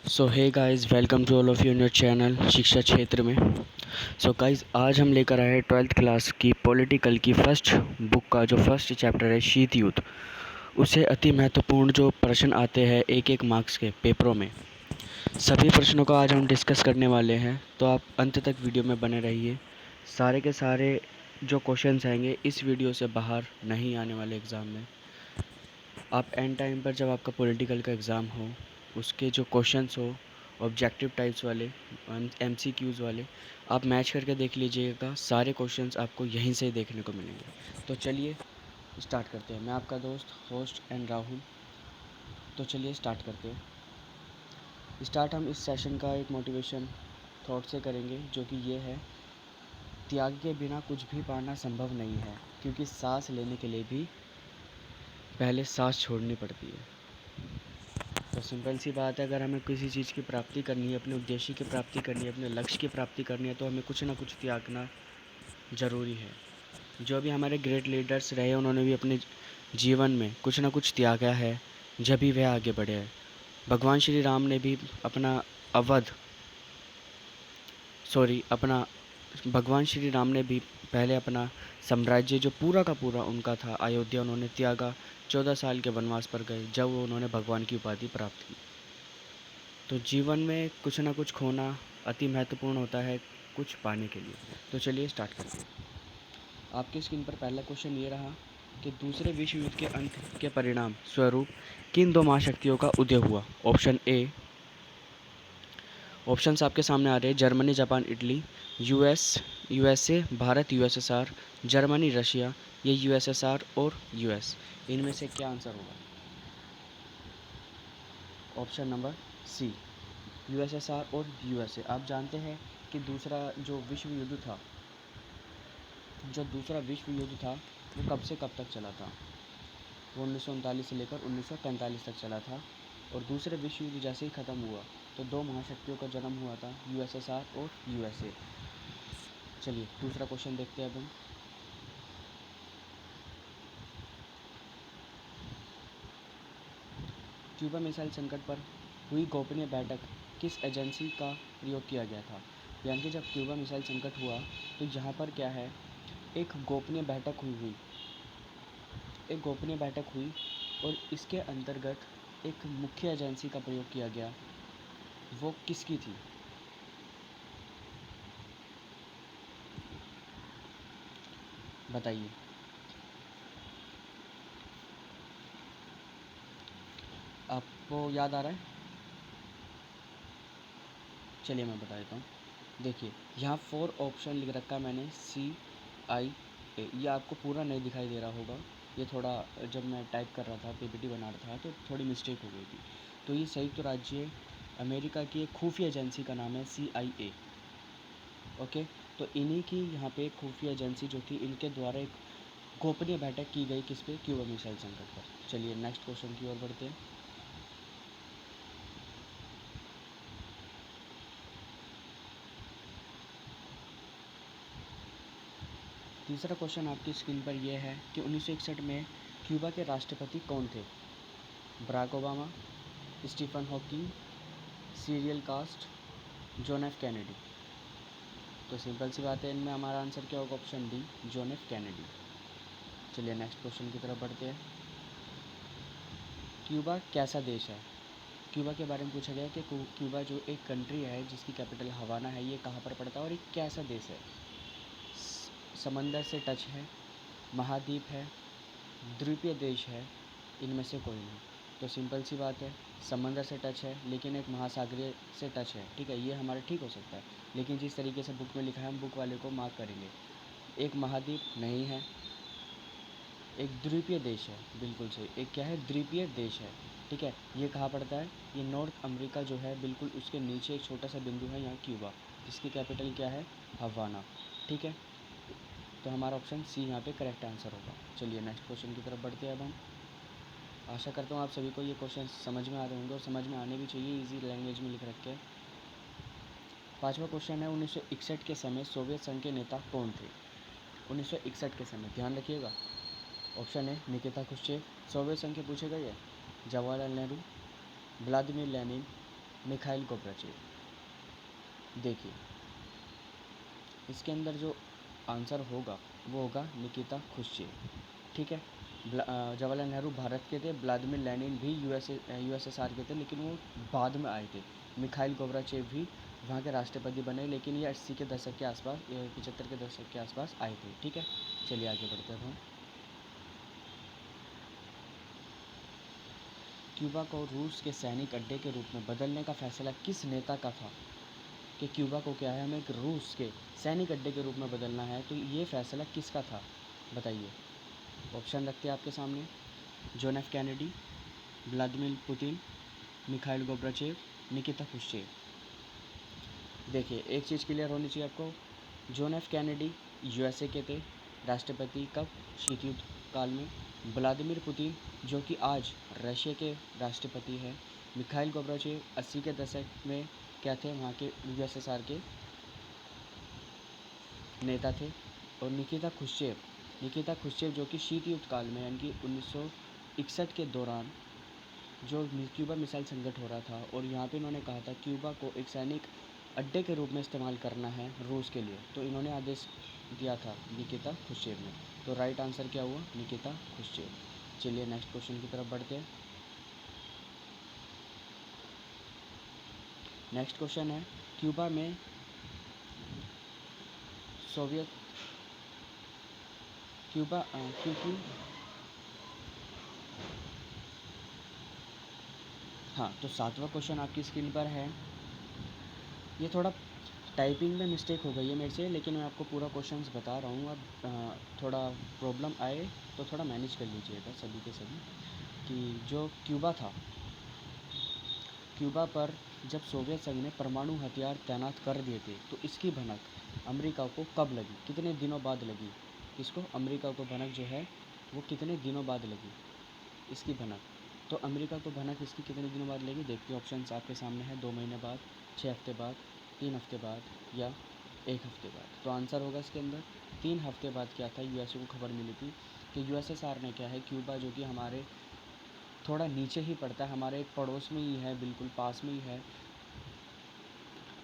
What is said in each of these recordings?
So hey guys, welcome to all of you in your channel Shiksha Kshetra में। So guys, आज हम लेकर आए हैं 12th क्लास की पॉलिटिकल की फर्स्ट बुक का जो फर्स्ट चैप्टर है शीत युद्ध। उससे अति महत्वपूर्ण जो प्रश्न आते हैं एक एक मार्क्स के पेपरों में, सभी प्रश्नों का आज हम डिस्कस करने वाले हैं। तो आप अंत तक वीडियो में बने रहिए। सारे के सारे जो क्वेश्चंस आएंगे इस वीडियो से बाहर नहीं आने वाले एग्ज़ाम में। आप एंड टाइम पर जब आपका पॉलिटिकल का एग्ज़ाम हो, उसके जो क्वेश्चंस हो ऑब्जेक्टिव टाइप्स वाले, एमसीक्यूज़ वाले, आप मैच करके देख लीजिएगा। सारे क्वेश्चंस आपको यहीं से देखने को मिलेंगे। तो चलिए स्टार्ट करते हैं। मैं आपका दोस्त होस्ट एंड राहुल। तो चलिए स्टार्ट करते हैं। स्टार्ट हम इस सेशन का एक मोटिवेशन थॉट से करेंगे, जो कि ये है: त्याग के बिना कुछ भी पाना संभव नहीं है, क्योंकि सांस लेने के लिए भी पहले सांस छोड़नी पड़ती है। तो सिंपल सी बात है, अगर हमें किसी चीज़ की प्राप्ति करनी है, अपने उद्देश्य की प्राप्ति करनी है, अपने लक्ष्य की प्राप्ति करनी है, तो हमें कुछ ना कुछ त्यागना ज़रूरी है। जो भी हमारे ग्रेट लीडर्स रहे, उन्होंने भी अपने जीवन में कुछ ना कुछ त्यागा है, जब भी वह आगे बढ़े हैं। भगवान श्री राम ने भी अपना अवध सॉरी अपना भगवान श्री राम ने भी पहले अपना साम्राज्य जो पूरा का पूरा उनका था अयोध्या, उन्होंने त्यागा। 14 साल के वनवास पर गए जब उन्होंने भगवान की उपाधि प्राप्त की। तो जीवन में कुछ ना कुछ खोना अति महत्वपूर्ण होता है कुछ पाने के लिए। तो चलिए स्टार्ट करते हैं। आपकी स्क्रीन पर पहला क्वेश्चन ये रहा कि दूसरे विश्व युद्ध के अंत के परिणाम स्वरूप किन दो महाशक्तियों का उदय हुआ। ऑप्शंस आपके सामने आ रहे हैं: Germany, Japan, Italy, USA, Bharat, USSR, Germany, Russia, ये यूएसएसआर और यूएस। इनमें से क्या आंसर होगा? ऑप्शन नंबर सी, यूएसएसआर और यूएसए। आप जानते हैं कि दूसरा दूसरा विश्व युद्ध था वो कब से कब तक चला था? वो 1939 से लेकर 1945 तक चला था। और दूसरे विश्व युद्ध जैसे ही ख़त्म हुआ तो दो महाशक्तियों का जन्म हुआ था, यूएसएसआर और यूएसए। चलिए दूसरा क्वेश्चन देखते हैं अब हम। क्यूबा मिसाइल संकट पर हुई गोपनीय बैठक किस एजेंसी का प्रयोग किया गया था? यानी कि जब क्यूबा मिसाइल संकट हुआ तो यहाँ पर क्या है, एक गोपनीय बैठक हुई और इसके अंतर्गत एक मुख्य एजेंसी का प्रयोग किया गया। वो किसकी थी? बताइए। आपको याद आ रहा है? चलिए मैं बता देता हूँ। देखिए यहाँ 4 ऑप्शन लिख रखा है मैंने, CIA। ये आपको पूरा नहीं दिखाई दे रहा होगा, ये थोड़ा जब मैं टाइप कर रहा था, PPT बना रहा था, तो थोड़ी मिस्टेक हो गई थी। तो ये संयुक्त राज्य अमेरिका की एक खुफिया एजेंसी का नाम है CIA। ओके, तो इन्हीं की यहाँ पे खुफिया एजेंसी जो थी, इनके द्वारा एक गोपनीय बैठक की गई किस पे? क्यूबा मिसाइल संकट पर। चलिए नेक्स्ट क्वेश्चन की ओर बढ़ते हैं। तीसरा क्वेश्चन आपकी स्क्रीन पर यह है कि 1961 में क्यूबा के राष्ट्रपति कौन थे? Barack Obama, Stephen Hawking, serial cast, John F Kennedy. तो सिंपल सी बात है, इनमें हमारा आंसर क्या होगा? Option D, John F Kennedy. चलिए नेक्स्ट क्वेश्चन की तरफ बढ़ते हैं। क्यूबा कैसा देश है? क्यूबा के बारे में पूछा गया कि क्यूबा जो एक कंट्री है जिसकी कैपिटल हवाना है, ये कहाँ पर पड़ता है और एक कैसा देश है? समंदर से टच है, महाद्वीप है, द्वीपीय देश है, इनमें से कोई नहीं। तो सिंपल सी बात है, समंदर से टच है लेकिन एक महासागरीय से टच है। ठीक है, ये हमारा ठीक हो सकता है, लेकिन जिस तरीके से बुक में लिखा है हम बुक वाले को मार्क करेंगे। एक महाद्वीप नहीं है, एक द्वीपीय देश है, बिल्कुल सही। एक क्या है? द्वीपीय देश है। ठीक है, ये कहाँ पड़ता है? ये नॉर्थ अमेरिका जो है, बिल्कुल उसके नीचे एक छोटा सा बिंदु है यहाँ क्यूबा, जिसकी कैपिटल क्या है? हवाना। ठीक है, तो हमारा ऑप्शन सी यहाँ पे करेक्ट आंसर होगा। चलिए नेक्स्ट क्वेश्चन की तरफ बढ़ते हैं अब हम। आशा करता हूँ आप सभी को ये क्वेश्चन समझ में आ रहे होंगे और समझ में आने भी चाहिए, इजी लैंग्वेज में लिख रखे हैं। पांचवा क्वेश्चन है, 1961 के समय सोवियत संघ के नेता कौन थे? 1961 के समय, ध्यान रखिएगा। ऑप्शन है निकिता क्रुश्चेव, सोवियत संघ के पूछे गए हैं। Jawaharlal Nehru, Vladimir Lenin, Mikhail Gorbachev. देखिए इसके अंदर जो आंसर होगा वो होगा निकिता खुश्चेव। ठीक है, जवाहरलाल नेहरू भारत के थे, व्लादिमीर लेनिन भी यूएसएसआर के थे, लेकिन वो बाद में आए थे। मिखाइल गोर्बाचेव भी वहाँ के राष्ट्रपति बने, लेकिन ये 80 के दशक के आसपास, 75 के दशक के आसपास आए थे। ठीक है, चलिए आगे बढ़ते हैं हम। क्यूबा को रूस के सैनिक अड्डे के रूप में बदलने का फैसला किस नेता का था? कि क्यूबा को क्या है, हमें एक रूस के सैनिक अड्डे के रूप में बदलना है, तो ये फैसला किसका था बताइए। ऑप्शन रखते हैं आपके सामने, John F Kennedy, Vladimir Putin, Mikhail Gorbachev, Nikita Khrushchev. देखिए एक चीज़ क्लियर होनी चाहिए आपको, जॉन एफ कैनेडी यूएसए के थे राष्ट्रपति, कब? शीत युद्ध काल में। व्लादिमीर पुतिन जो कि आज रशिया के राष्ट्रपति हैं। मिखाइल गोर्बाचेव 80 के दशक में क्या थे, वहाँ के यूएसएसआर के नेता थे। और निकिता खुश्चेव जो कि शीत युद्ध काल में यानी कि 1961 के दौरान जो क्यूबा मिसाइल संकट हो रहा था, और यहाँ पे इन्होंने कहा था क्यूबा को एक सैनिक अड्डे के रूप में इस्तेमाल करना है रूस के लिए, तो इन्होंने आदेश दिया था निकिता खुश्चेव ने। तो राइट आंसर क्या हुआ, निकिता खुश्चेव। चलिए नेक्स्ट क्वेश्चन की तरफ बढ़ते हैं। नेक्स्ट क्वेश्चन है, क्यूबा में सोवियत क्योंकि हाँ, तो 7वां क्वेश्चन आपकी स्क्रीन पर है। ये थोड़ा टाइपिंग में मिस्टेक हो गई है मेरे से, लेकिन मैं आपको पूरा क्वेश्चंस बता रहा हूँ। अब थोड़ा प्रॉब्लम आए तो थोड़ा मैनेज कर लीजिएगा सभी के सभी। कि जो क्यूबा पर जब सोवियत संघ ने परमाणु हथियार तैनात कर दिए थे, तो इसकी भनक अमेरिका को कब लगी, कितने दिनों बाद लगी? किसको? अमेरिका को भनक जो है वो कितने दिनों बाद लगी इसकी भनक? तो अमेरिका को भनक इसकी कितने दिनों बाद लगी? देखिए ऑप्शंस आपके सामने है, 2 महीने बाद, 6 हफ्ते बाद, 3 हफ्ते बाद या 1 हफ्ते बाद। तो आंसर होगा इसके अंदर 3 हफ्ते बाद। क्या था, यूएसए को खबर मिली थी कि यूएसएसआर ने क्या है, क्यूबा जो कि हमारे थोड़ा नीचे ही पड़ता है, हमारे एक पड़ोस में ही है, बिल्कुल पास में ही है,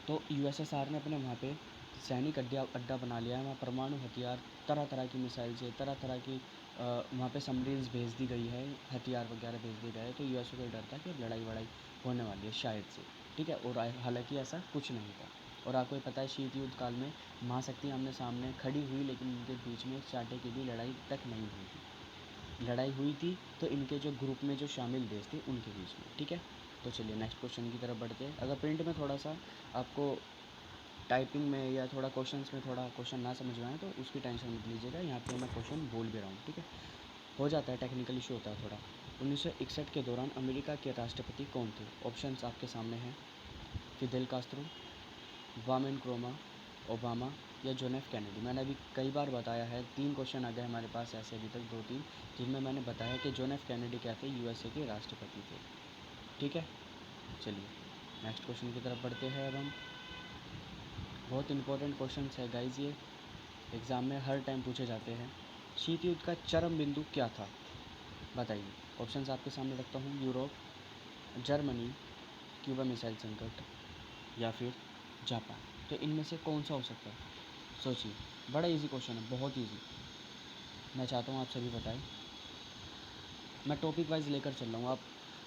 तो यूएसएसआर ने अपने वहाँ पे सैनिक अड्डा बना लिया है। वहाँ परमाणु हथियार, तरह तरह की मिसाइल से तरह तरह की वहाँ पे सबमरीन्स भेज दी गई है, हथियार वगैरह भेज दिए गए। तो यूएसए को डर था कि लड़ाई वड़ाई होने वाली है शायद से। ठीक है, और हालांकि ऐसा कुछ नहीं था। और आपको ये पता है शीत युद्ध काल में महाशक्ति आमने सामने खड़ी हुई, लेकिन इनके बीच में चाटे की भी लड़ाई तक नहीं हुई थी। लड़ाई हुई थी तो इनके जो ग्रुप में जो शामिल देश थे उनके बीच में। ठीक है, तो चलिए नेक्स्ट क्वेश्चन की तरफ बढ़ते हैं। अगर प्रिंट में थोड़ा सा आपको टाइपिंग में या थोड़ा क्वेश्चंस में थोड़ा क्वेश्चन ना समझ में आए तो उसकी टेंशन मत लीजिएगा, यहाँ पे मैं क्वेश्चन बोल भी रहा हूँ। ठीक है, हो जाता है, टेक्निकल इशू होता है थोड़ा। 1961 के दौरान अमेरिका के राष्ट्रपति कौन थे? ऑप्शंस आपके सामने हैं, Fidel Castro, Kwame Nkrumah, Obama या जॉन एफ कैनेडी। मैंने अभी कई बार बताया है, 3 क्वेश्चन आ गए हमारे पास ऐसे अभी तक, 2-3, जिनमें मैंने बताया कि जॉन एफ कैनेडी क्या थे, यूएसए के राष्ट्रपति थे। ठीक है, चलिए नेक्स्ट क्वेश्चन की तरफ बढ़ते हैं। अब हम बहुत इंपॉर्टेंट क्वेश्चन है गाइज, ये एग्ज़ाम में हर टाइम पूछे जाते हैं। शीत युद्ध का चरम बिंदु क्या था बताइए। ऑप्शंस आपके सामने रखता हूँ, यूरोप, जर्मनी, क्यूबा मिसाइल संकट या फिर जापान। तो इनमें से कौन सा हो सकता है, सोचिए। बड़ा इजी क्वेश्चन है, बहुत इजी। मैं चाहता हूँ आप सभी बताएं। मैं टॉपिक वाइज लेकर चल रहा हूँ, आप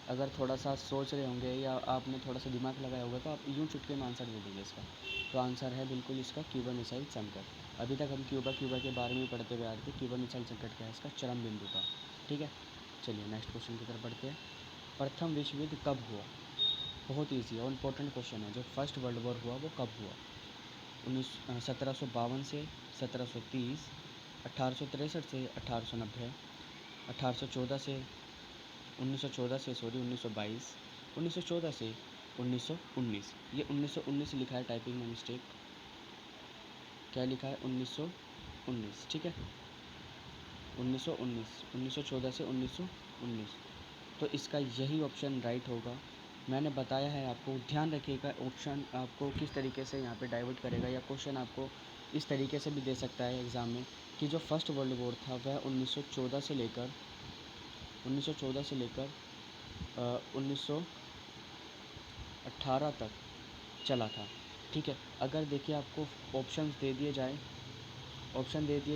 अगर थोड़ा सा सोच रहे होंगे या आपने थोड़ा सा दिमाग लगाया होगा तो आप यूँ चुटके में आंसर दे देंगे इसका। तो आंसर है बिल्कुल इसका क्यूबा मिसाइल संकट। अभी तक हम क्यूबा के बारे में पढ़ते हुए आ रहे थे। क्यूबा मिसाइल संकट क्या है, इसका चरम बिंदु था। ठीक है, चलिए नेक्स्ट क्वेश्चन की तरफ बढ़ते हैं। प्रथम विश्व युद्ध कब हुआ? बहुत ईजी और इम्पोर्टेंट क्वेश्चन है। जो फर्स्ट वर्ल्ड वॉर हुआ वो कब हुआ? 1752 से 1730, 1863 से 1890, 1814 से 1914 से 1922, 1914 से 1919। ये 1919 लिखा है टाइपिंग में मिस्टेक। क्या लिखा है, 1919। ठीक है, 1919, 1914 से 1919। तो इसका यही ऑप्शन राइट होगा। मैंने बताया है आपको, ध्यान रखिएगा, ऑप्शन आपको किस तरीके से यहाँ पे डाइवर्ट करेगा, या क्वेश्चन आपको इस तरीके से भी दे सकता है एग्ज़ाम में कि जो फर्स्ट वर्ल्ड वॉर था वह 1914 से लेकर 1914 से लेकर 19 18 तक चला था। ठीक है, अगर देखिए आपको ऑप्शंस दे दिए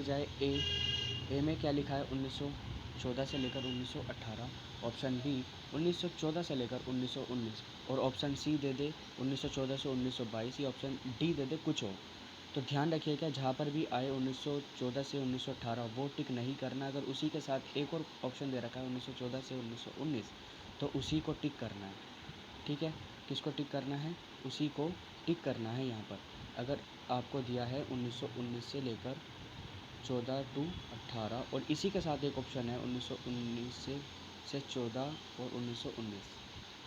जाए, ए में क्या लिखा है 1914 से लेकर 1918, ऑप्शन बी 1914 से लेकर 1919, और ऑप्शन सी दे दे 1914 से 1922, या ऑप्शन डी दे दे कुछ और। तो ध्यान रखिएगा, जहाँ पर भी आए 1914 से 1918 वो टिक नहीं करना। अगर उसी के साथ एक और ऑप्शन दे रखा है 1914 से 1919, तो उसी को टिक करना है। ठीक है, किसको टिक करना है? उसी को टिक करना है यहाँ पर। अगर आपको दिया है 1919 से लेकर 14 टू 18, और इसी के साथ एक ऑप्शन है 1919 से 14 और 1919,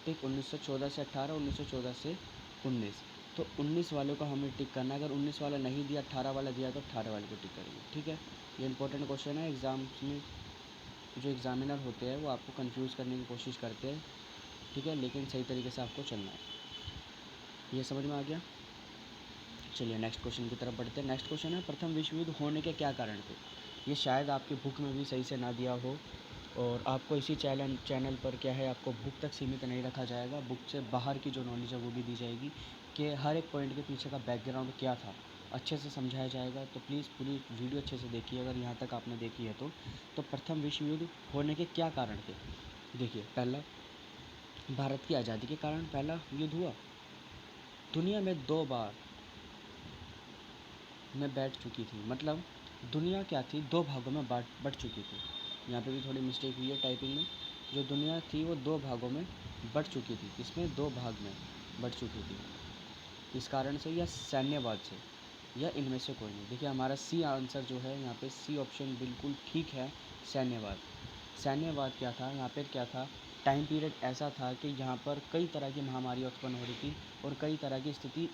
ठीक, 1914 से 18, 1914 से 19, तो 19 वालों को हमें टिक करना है। अगर 19 वाला नहीं दिया, 18 वाला दिया, तो 18 वाले को टिक करेंगे। ठीक है, ये इंपॉर्टेंट क्वेश्चन है। एग्ज़ाम्स में जो एग्ज़ामिनर होते हैं वो आपको कंफ्यूज करने की कोशिश करते हैं। ठीक है, लेकिन सही तरीके से आपको चलना है। ये समझ में आ गया? चलिए नेक्स्ट क्वेश्चन की तरफ बढ़ते हैं। नेक्स्ट क्वेश्चन है, प्रथम विश्व युद्ध होने के क्या कारण थे? ये शायद आपकी बुक में भी सही से ना दिया हो, और आपको इसी चैनल पर क्या है, आपको बुक तक सीमित नहीं रखा जाएगा। बुक से बाहर की जो नॉलेज है वो भी दी जाएगी, कि हर एक पॉइंट के पीछे का बैकग्राउंड क्या था अच्छे से समझाया जाएगा। तो प्लीज़ पूरी वीडियो अच्छे से देखिए, अगर यहाँ तक आपने देखी है तो प्रथम विश्व युद्ध होने के क्या कारण थे? देखिए, पहला, भारत की आज़ादी के कारण पहला युद्ध हुआ। दुनिया में 2 बार में बैठ चुकी थी, मतलब दुनिया क्या थी, 2 भागों में बट चुकी थी। यहाँ पे भी थोड़ी मिस्टेक हुई है टाइपिंग में। जो दुनिया थी वो 2 भागों में बट चुकी थी। इसमें 2 भाग में बट चुकी थी। इस कारण से, या सैन्यवाद से, या इनमें से कोई नहीं। देखिए, हमारा सी आंसर जो है यहाँ पे, सी ऑप्शन बिल्कुल ठीक है, सैन्यवाद। सैन्यवाद क्या था यहाँ पर, क्या था, टाइम पीरियड ऐसा था कि यहाँ पर कई तरह की महामारी उत्पन्न हो रही थी और कई तरह की स्थिति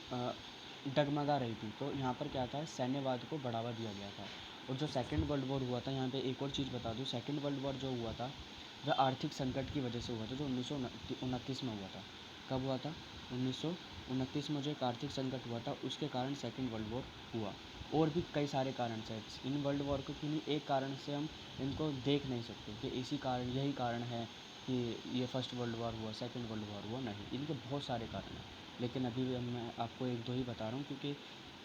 डगमगा रही थी। तो यहाँ पर क्या था, सैन्यवाद को बढ़ावा दिया गया था। और जो सेकेंड वर्ल्ड वॉर हुआ था, यहाँ पे एक और चीज़ बता दूँ, सेकेंड वर्ल्ड वॉर जो हुआ था वह आर्थिक संकट की वजह से हुआ था, जो 1929 में हुआ था। कब हुआ था? 1929 में जो एक आर्थिक संकट हुआ था, उसके कारण सेकेंड वर्ल्ड वॉर हुआ। और भी कई सारे कारण से इन वर्ल्ड वॉर को किन्हीं एक कारण से हम इनको देख नहीं सकते कि इसी कारण, यही कारण है कि ये फर्स्ट वर्ल्ड वॉर हुआ, सेकेंड वर्ल्ड वॉर हुआ, नहीं, इनके बहुत सारे कारण हैं। लेकिन अभी भी मैं आपको 1-2 ही बता रहा हूँ, क्योंकि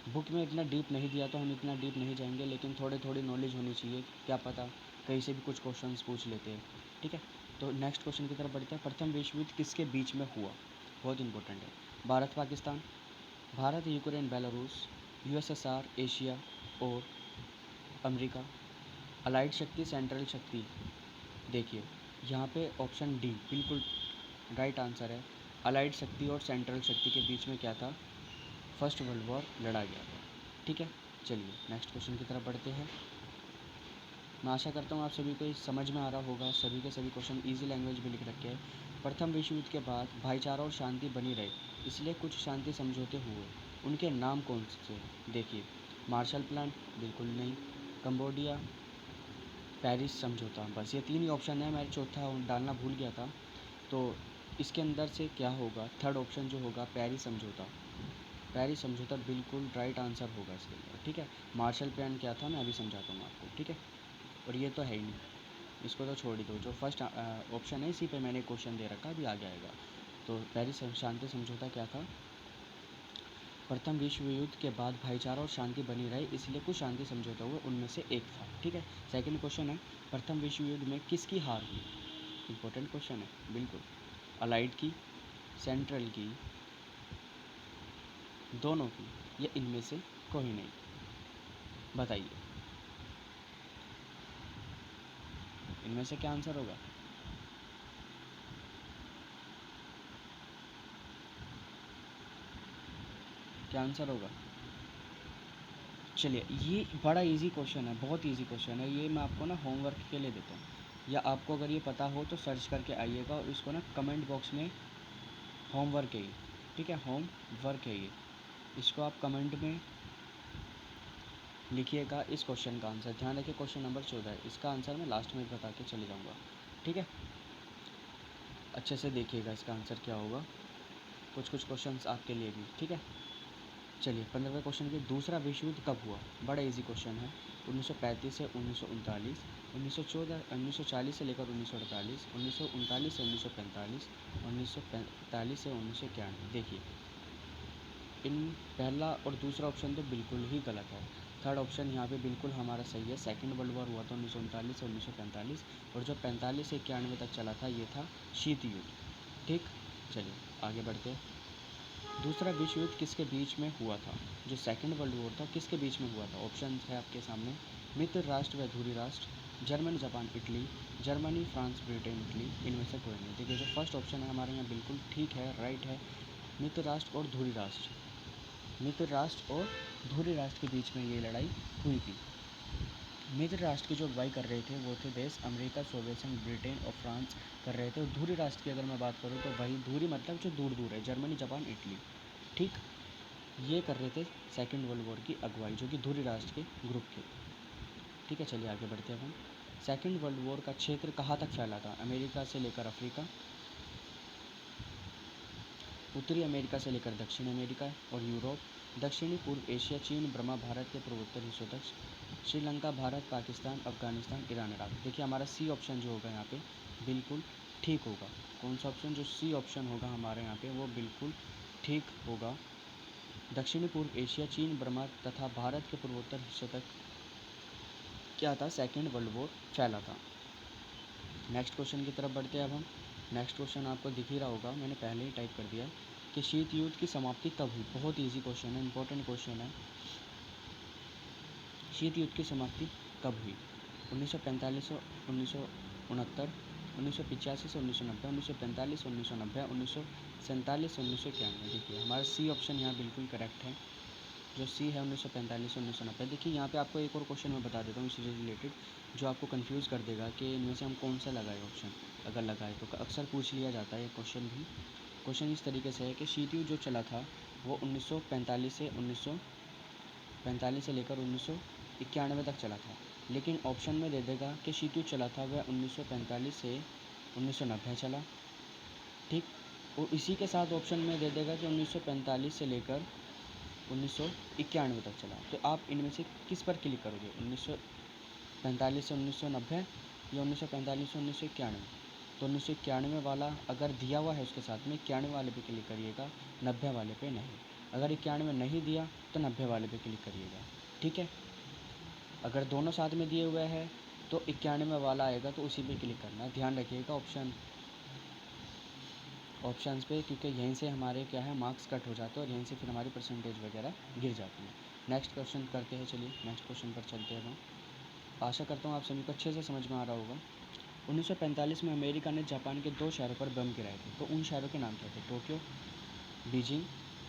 बुक में इतना डीप नहीं दिया, तो हम इतना डीप नहीं जाएंगे। लेकिन थोड़ी नॉलेज होनी चाहिए, क्या पता कहीं से भी कुछ क्वेश्चंस पूछ लेते हैं। ठीक है, तो नेक्स्ट क्वेश्चन की तरफ बढ़ते हैं। प्रथम विश्व युद्ध किसके बीच में हुआ? बहुत इंपॉर्टेंट है। Bharat Pakistan, Bharat Ukraine Belarus, USSR Asia और अमेरिका, अलाइड शक्ति सेंट्रल शक्ति। देखिए, यहाँ पे ऑप्शन डी बिल्कुल राइट आंसर है। अलाइड शक्ति और सेंट्रल शक्ति के बीच में क्या था, फर्स्ट वर्ल्ड वॉर लड़ा गया था। ठीक है, चलिए नेक्स्ट क्वेश्चन की तरफ बढ़ते हैं। मैं आशा करता हूँ आप सभी को समझ में आ रहा होगा। सभी के सभी क्वेश्चन इजी लैंग्वेज में लिख रखे हैं। प्रथम विश्व युद्ध के बाद भाईचारा और शांति बनी रहे, इसलिए कुछ शांति समझौते हुए। उनके नाम कौन से? देखिए, मार्शल प्लान बिल्कुल नहीं, कंबोडिया, पेरिस समझौता, बस ये 3 ही ऑप्शन है। मैं चौथा डालना भूल गया था। तो इसके अंदर से क्या होगा, थर्ड ऑप्शन जो होगा, पेरिस समझौता। पेरिस समझौता बिल्कुल राइट आंसर होगा इसके अंदर। ठीक है, मार्शल प्लान क्या था मैं अभी समझाता हूँ आपको। ठीक है, और ये तो है ही नहीं, इसको तो छोड़ ही दो। जो फर्स्ट ऑप्शन है, इसी पे मैंने क्वेश्चन दे रखा, अभी आगे आएगा। तो पेरिस शांति समझौता क्या था? प्रथम विश्व युद्ध के बाद भाईचारा और शांति बनी रही, इसलिए कुछ शांति समझौता हुए, उनमें से एक था। ठीक है, सेकंड क्वेश्चन है, प्रथम विश्व युद्ध में किसकी हार हुई? इंपॉर्टेंट क्वेश्चन है बिल्कुल। अलाइड की, सेंट्रल की, दोनों की, या इनमें से कोई नहीं? बताइए, इनमें से क्या आंसर होगा? क्या आंसर होगा? चलिए, ये बड़ा इजी क्वेश्चन है, बहुत इजी क्वेश्चन है। ये मैं आपको ना होमवर्क के लिए देता हूँ, या आपको अगर ये पता हो तो सर्च करके आइएगा, और इसको ना कमेंट बॉक्स में, होमवर्क है ये, ठीक है, होमवर्क है ये, इसको आप कमेंट में लिखिएगा इस क्वेश्चन का आंसर। ध्यान रखिए, क्वेश्चन नंबर 14 है, इसका आंसर मैं लास्ट में बता के चले जाऊँगा। ठीक है, अच्छे से देखिएगा इसका आंसर क्या होगा, कुछ क्वेश्चंस आपके लिए भी। ठीक है, चलिए 15वें क्वेश्चन के, दूसरा विश्व युद्ध कब हुआ? बड़ा इजी क्वेश्चन है। 1935 से 1939, 1940 से लेकर 1948, 1939 से 1945, 1945 से 1991। देखिए इन पहला और दूसरा ऑप्शन तो बिल्कुल ही गलत है। थर्ड ऑप्शन यहाँ पे बिल्कुल हमारा सही है। सेकंड वर्ल्ड वॉर हुआ था 1939 से 1945, और जो 45 से 91 तक चला था ये था शीत युद्ध। ठीक, चलिए आगे बढ़ते हैं। दूसरा विश्व युद्ध किसके बीच में हुआ था? जो सेकंड वर्ल्ड वॉर था किसके बीच में हुआ था? ऑप्शन है आपके सामने, मित्र राष्ट्र व धुरी राष्ट्र, Germany Japan Italy, Germany France Britain Italy, इनमें से कोई नहीं। देखिए जो फर्स्ट ऑप्शन है हमारे यहाँ बिल्कुल ठीक है, राइट है। मित्र राष्ट्र और धुरी राष्ट्र, मित्र राष्ट्र और धुरी राष्ट्र के बीच में ये लड़ाई हुई थी। मित्र राष्ट्र की जो अगुवाई कर रहे थे वो थे देश अमेरिका, सोवियत संघ, ब्रिटेन और फ्रांस कर रहे थे। और धुरी राष्ट्र की अगर मैं बात करूँ तो वही धुरी मतलब जो दूर दूर है, जर्मनी जापान इटली। ठीक, ये कर रहे थे सेकेंड वर्ल्ड वॉर की अगुवाई, जो कि धुरी राष्ट्र के ग्रुप के। ठीक है, चलिए आगे बढ़ते हैं हम। सेकेंड वर्ल्ड वॉर का क्षेत्र कहाँ तक फैला था? अमेरिका से लेकर अफ्रीका, उत्तरी अमेरिका से लेकर दक्षिण अमेरिका और यूरोप, दक्षिणी पूर्व एशिया, चीन, बर्मा, भारत के पूर्वोत्तर हिस्सों तक, श्रीलंका, भारत, पाकिस्तान, अफगानिस्तान, ईरान, इराक। देखिए हमारा सी ऑप्शन जो होगा यहाँ पे बिल्कुल ठीक होगा। कौन सा ऑप्शन? जो सी ऑप्शन होगा हमारे यहाँ पे वो बिल्कुल ठीक होगा। दक्षिणी पूर्व एशिया, चीन, बर्मा तथा भारत के पूर्वोत्तर हिस्सों तक क्या था? सेकेंड वर्ल्ड वॉर फैला था। नेक्स्ट क्वेश्चन की तरफ बढ़ते हैं अब हम। नेक्स्ट क्वेश्चन आपको दिख ही रहा होगा, मैंने पहले ही टाइप कर दिया है कि शीत युद्ध की समाप्ति कब हुई? बहुत इजी क्वेश्चन है, इंपॉर्टेंट क्वेश्चन है। शीत युद्ध की समाप्ति कब हुई? 1945 से 1969, 1985 से 1990, 1945 से 1990, 1947 से 1991। देखिए हमारा सी ऑप्शन यहाँ बिल्कुल करेक्ट है। जो सी है 1945 से 1990। देखिए यहाँ पे आपको एक और क्वेश्चन मैं बता देता हूँ इसी से रिलेटेड, जो आपको कंफ्यूज कर देगा कि इनमें से हम कौन सा लगाए ऑप्शन। अगर लगाए तो अक्सर पूछ लिया जाता है ये क्वेश्चन भी। क्वेश्चन इस तरीके से है कि शीत युद्ध जो चला था वो 1945 से लेकर 1991 तक चला था। लेकिन ऑप्शन में दे देगा कि शीत युद्ध चला था वह 1945 से 1990 चला। ठीक, और इसी के साथ ऑप्शन में दे देगा कि 1945 से लेकर 1991 तक चला। तो आप इनमें से किस पर क्लिक करोगे? 1945 से 1990 या 1945 से 1991? तो 1991 वाला अगर दिया हुआ है उसके साथ में 91 वाले पे क्लिक करिएगा, 90 वाले पे नहीं। अगर 91 नहीं दिया तो 90 वाले पे क्लिक करिएगा। ठीक है, अगर दोनों साथ में दिए हुए हैं तो 91 वाला आएगा तो उसी पे क्लिक करना है। ध्यान रखिएगा ऑप्शंस पे, क्योंकि यहीं से हमारे क्या है मार्क्स कट हो जाते हैं और यहीं से फिर हमारी परसेंटेज वगैरह गिर जाती है। नेक्स्ट क्वेश्चन करते हैं, चलिए नेक्स्ट क्वेश्चन पर चलते हैं हम। आशा करता हूँ आप सभी को अच्छे से समझ में आ रहा होगा। 1945 में अमेरिका ने जापान के 2 शहरों पर बम गिराए थे, तो उन शहरों के नाम क्या थे? टोक्यो बीजिंग,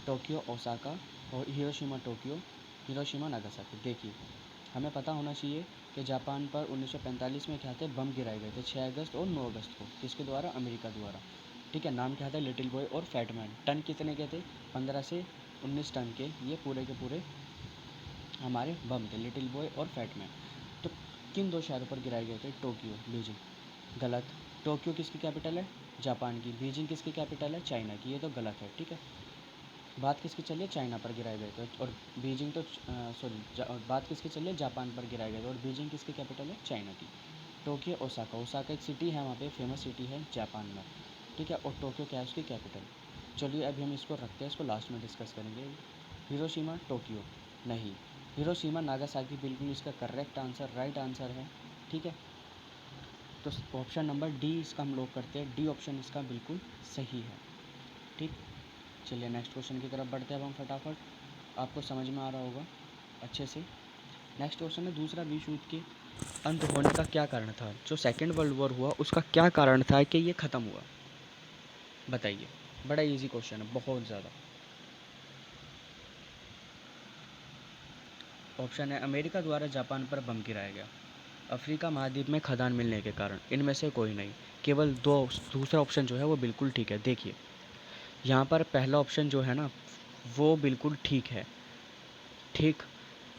टोक्यो ओसाका और हिरोशिमा नागासाकी। देखिए हमें पता होना चाहिए कि जापान पर 1945 में क्या थे? बम गिराए गए थे 6 अगस्त और 9 अगस्त को। किसके द्वारा? अमेरिका द्वारा। ठीक है, नाम क्या था? लिटिल बॉय और फैट मैन। टन कितने के थे? 15 से 19 टन के ये पूरे के पूरे हमारे बम थे, लिटिल बॉय और फैट मैन। तो किन 2 शहरों पर गिराए गए थे? Tokyo Beijing. गलत। टोक्यो किसकी कैपिटल है? जापान की। बीजिंग किसकी कैपिटल है? चाइना की। ये तो गलत है। ठीक है, बात किसकी चलिए? चाइना पर गिराए गए थे। और बीजिंग तो बात किसकी चलिए? जापान पर गिराए गए थे। और बीजिंग किसकी कैपिटल है? चाइना की। टोक्यो ओसाका, ओसाका एक सिटी है वहाँ पे, फेमस सिटी है जापान में। ठीक है, और टोक्यो क्या है? उसकी कैपिटल। चलिए अभी हम इसको रखते हैं, इसको लास्ट में डिस्कस करेंगे। हिरोशिमा टोक्यो नहीं, हिरोशिमा नागासाकी बिल्कुल इसका करेक्ट आंसर, राइट आंसर है। ठीक है, तो ऑप्शन नंबर डी इसका हम लोग करते हैं। डी ऑप्शन इसका बिल्कुल सही है। ठीक, चलिए नेक्स्ट क्वेश्चन की तरफ बढ़ते हैं अब हम फटाफट। आपको समझ में आ रहा होगा अच्छे से। नेक्स्ट क्वेश्चन है, दूसरा विश्व युद्ध के अंत होने का क्या कारण था? जो सेकेंड वर्ल्ड वॉर हुआ उसका क्या कारण था कि ये ख़त्म हुआ? बताइए। बड़ा इजी क्वेश्चन है, बहुत ज़्यादा। ऑप्शन है, अमेरिका द्वारा जापान पर बम गिराया गया, अफ्रीका महाद्वीप में खदान मिलने के कारण, इनमें से कोई नहीं। केवल दो। दूसरा ऑप्शन जो है वो बिल्कुल ठीक है। देखिए यहाँ पर पहला ऑप्शन जो है ना वो बिल्कुल ठीक है। ठीक,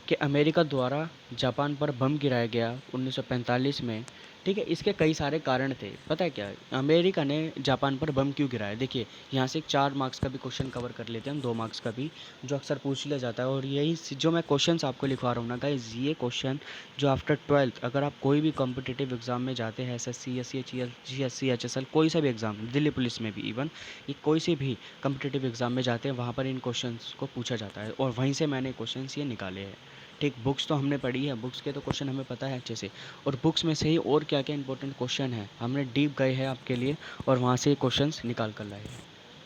कि अमेरिका द्वारा जापान पर बम गिराया गया 1945 में। ठीक है, इसके कई सारे कारण थे। पता है क्या, अमेरिका ने जापान पर बम क्यों गिराया? देखिए, यहाँ से 4 मार्क्स का भी क्वेश्चन कवर कर लेते हैं हम, 2 मार्क्स का भी, जो अक्सर पूछ लिया जाता है। और यही जो मैं क्वेश्चंस आपको लिखवा रहा हूँ ना गाइस, ये क्वेश्चन जो आफ्टर 12th अगर आप कोई भी कॉम्पिटिटिव एग्जाम में जाते हैं, SSC, SC, GSC, HSL, कोई सा भी एग्ज़ाम, दिल्ली पुलिस में भी इवन, ये कोई से भी कॉम्पिटिटिव एग्जाम में जाते हैं, वहाँ पर इन क्वेश्चंस को पूछा जाता है और वहीं से मैंने क्वेश्चंस ये निकाले हैं। ठीक, बुक्स तो हमने पढ़ी है, बुक्स के तो क्वेश्चन हमें पता है अच्छे से, और बुक्स में से ही और क्या क्या इंपॉर्टेंट क्वेश्चन है हमने डीप गए हैं आपके लिए और वहाँ से क्वेश्चंस निकाल कर लाए हैं।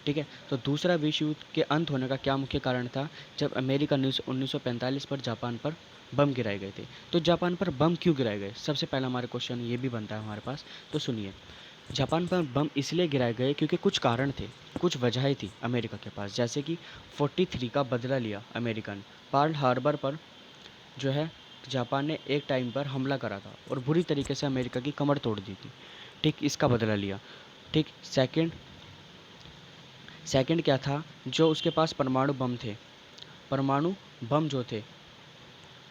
ठीक है, तो दूसरा विश्व युद्ध के अंत होने का क्या मुख्य कारण था? जब अमेरिका ने 1945 पर जापान पर बम गिराए गए थे। तो जापान पर बम क्यों गिराए गए? सबसे पहला हमारा क्वेश्चन ये भी बनता है हमारे पास, तो सुनिए। जापान पर बम इसलिए गिराए गए क्योंकि कुछ कारण थे, कुछ वजहें थी अमेरिका के पास, जैसे कि 43 का बदला लिया अमेरिकन। पर्ल हार्बर पर जो है जापान ने एक टाइम पर हमला करा था और बुरी तरीके से अमेरिका की कमर तोड़ दी थी। ठीक, इसका बदला लिया। ठीक, सेकंड सेकंड क्या था? जो उसके पास परमाणु बम थे, परमाणु बम जो थे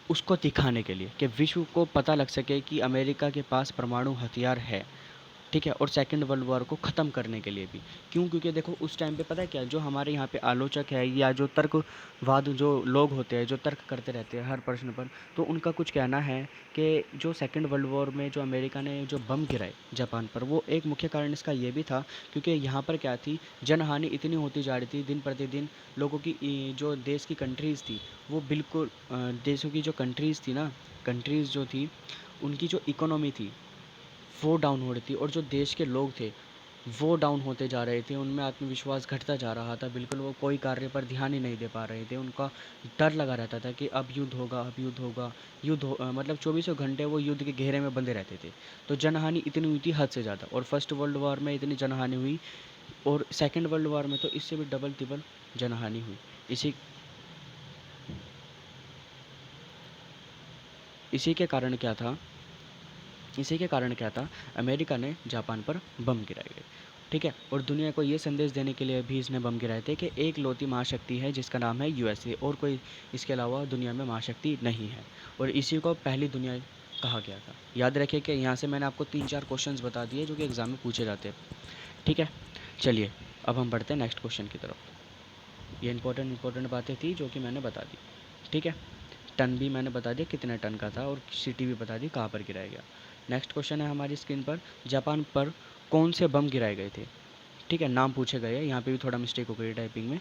उसको दिखाने के लिए, कि विश्व को पता लग सके कि अमेरिका के पास परमाणु हथियार है। ठीक है, और सेकंड वर्ल्ड वॉर को ख़त्म करने के लिए भी। क्यों? क्योंकि देखो उस टाइम पे पता है क्या, जो हमारे यहाँ पे आलोचक है या जो तर्कवाद जो लोग होते हैं, जो तर्क करते रहते हैं हर प्रश्न पर, तो उनका कुछ कहना है कि जो सेकंड वर्ल्ड वॉर में जो अमेरिका ने जो बम गिराए जापान पर, वो एक मुख्य कारण इसका ये भी था क्योंकि यहाँ पर क्या थी, जनहानि इतनी होती जा रही थी दिन प्रतिदिन। लोगों की जो देश की कंट्रीज़ थी वो बिल्कुल देशों की जो कंट्रीज़ थी ना, कंट्रीज़ जो थी उनकी जो इकोनॉमी थी वो डाउन हो रही थी, और जो देश के लोग थे वो डाउन होते जा रहे थे, उनमें आत्मविश्वास घटता जा रहा था, बिल्कुल वो कोई कार्य पर ध्यान ही नहीं दे पा रहे थे। उनका डर लगा रहता था कि अब युद्ध होगा, अब युद्ध होगा, मतलब चौबीसों घंटे वो युद्ध के घेरे में बंधे रहते थे। तो जनहानि इतनी हुई थी हद से ज़्यादा, और फर्स्ट वर्ल्ड वॉर में इतनी जनहानि हुई, और सेकेंड वर्ल्ड वॉर में तो इससे भी डबल तिबल जनहानि हुई। इसी इसी के कारण क्या था इसी के कारण क्या था, अमेरिका ने जापान पर बम गिराए गए। ठीक है, और दुनिया को ये संदेश देने के लिए भी इसने बम गिराए थे कि एक लौती महाशक्ति है जिसका नाम है USA, और कोई इसके अलावा दुनिया में महाशक्ति नहीं है। और इसी को पहली दुनिया कहा गया था। याद रखिए कि यहाँ से मैंने आपको 3-4 क्वेश्चंस बता दिए जो कि एग्ज़ाम में पूछे जाते हैं। ठीक है, चलिए अब हम बढ़ते हैं नेक्स्ट क्वेश्चन की तरफ। ये इंपॉर्टेंट बातें थी जो कि मैंने बता दी। ठीक है, टन भी मैंने बता दिया कितने टन का था, और सिटी भी बता दी कहाँ पर गिराया गया। नेक्स्ट क्वेश्चन है हमारी स्क्रीन पर, जापान पर कौन से बम गिराए गए थे? ठीक है, नाम पूछे गए हैं, यहाँ पे भी थोड़ा मिस्टेक हो गई टाइपिंग में,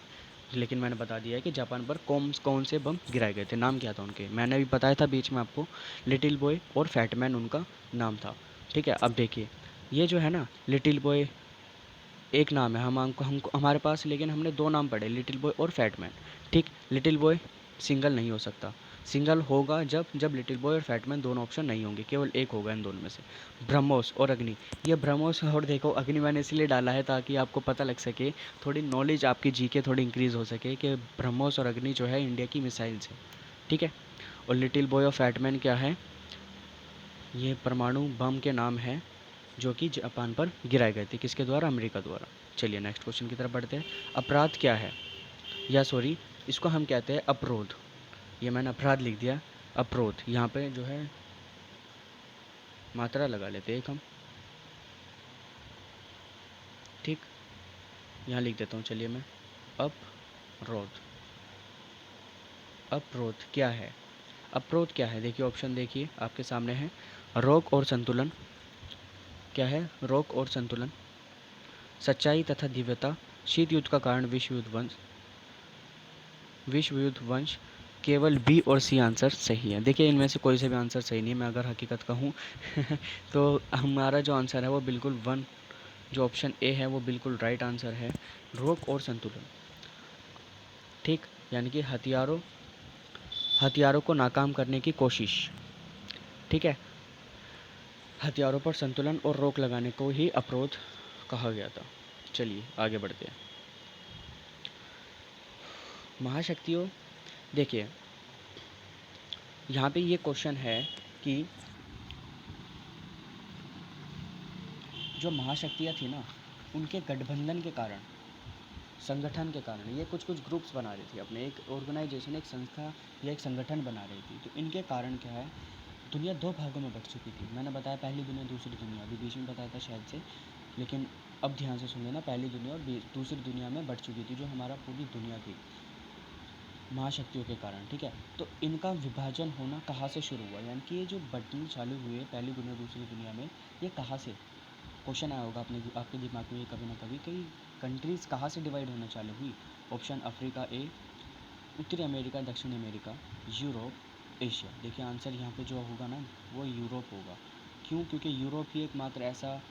लेकिन मैंने बता दिया है कि जापान पर कौन कौन से बम गिराए गए थे, नाम क्या था उनके। मैंने भी बताया था बीच में आपको, लिटिल बॉय और फैटमैन उनका नाम था। ठीक है, अब देखिए, ये जो है ना लिटिल बॉय एक नाम है, हमको हमारे पास, लेकिन हमने 2 नाम पढ़े, लिटिल बॉय और फैटमैन। ठीक, लिटिल बॉय सिंगल नहीं हो सकता, सिंगल होगा जब लिटिल बॉय और फैटमैन दोनों ऑप्शन नहीं होंगे, केवल एक होगा इन दोनों में से। ब्रह्मोस और अग्नि, ये ब्रह्मोस और देखो अग्नि मैंने इसलिए डाला है ताकि आपको पता लग सके, थोड़ी नॉलेज आपकी जीके थोड़ी इंक्रीज़ हो सके कि ब्रह्मोस और अग्नि जो है इंडिया की मिसाइल्स है। ठीक है, और लिटिल बॉय और फैटमैन क्या है? ये परमाणु बम के नाम हैं जो कि जापान पर गिराए गए थे, किसके द्वारा? अमेरिका द्वारा। चलिए नेक्स्ट क्वेश्चन की तरफ बढ़ते हैं। अपराध क्या है? या सॉरी, इसको हम कहते हैं अपरोध। ये मैंने अपराध लिख दिया, अपरोध। यहाँ पे जो है मात्रा लगा लेते हैं एक हम। ठीक, यहाँ लिख देता हूँ, चलिए मैं, अपरोध। अपरोध क्या है? अपरोध क्या है? देखिए ऑप्शन, देखिए आपके सामने है, रोक और संतुलन। क्या है? रोक और संतुलन, सच्चाई तथा दिव्यता, शीत युद्ध का कारण, विश्व युद्ध वंश। केवल बी और सी आंसर सही है। देखिए इनमें से कोई से भी आंसर सही नहीं है, मैं अगर हकीकत कहूँ तो हमारा जो आंसर है वो बिल्कुल वन, जो ऑप्शन ए है वो बिल्कुल राइट आंसर है, रोक और संतुलन। ठीक, यानी कि हथियारों को नाकाम करने की कोशिश। ठीक है, हथियारों पर संतुलन और रोक लगाने को ही अपरोध कहा गया था। चलिए आगे बढ़ते हैं। महाशक्तियों, देखिए यहाँ पे ये क्वेश्चन है कि जो महाशक्तियाँ थी ना, उनके गठबंधन के कारण संगठन के कारण ये कुछ कुछ ग्रुप्स बना रही थी अपने, एक ऑर्गेनाइजेशन, एक संस्था या एक संगठन बना रही थी। तो इनके कारण क्या है, दुनिया दो भागों में बट चुकी थी। मैंने बताया पहली दुनिया दूसरी दुनिया, अभी बीच में बताया था शायद से, लेकिन अब ध्यान से सुन लेना, पहली दुनिया और दूसरी दुनिया में बट चुकी थी, जो हमारा पूरी दुनिया थी महाशक्तियों के कारण। ठीक है, तो इनका विभाजन होना कहाँ से शुरू हुआ, यानी कि ये जो बटनी चालू हुए पहली दुनिया दूसरी दुनिया में, ये कहाँ से, क्वेश्चन आया होगा आपके दिमाग में ये कभी ना कभी, कई कंट्रीज़ कहाँ से डिवाइड होना चालू हुई। ऑप्शन अफ्रीका ए, उत्तरी अमेरिका, दक्षिण अमेरिका, यूरोप, एशिया। देखिए आंसर यहाँ पे जो होगा ना वो यूरोप होगा। क्यों? क्योंकि यूरोप ही एकमात्र ऐसा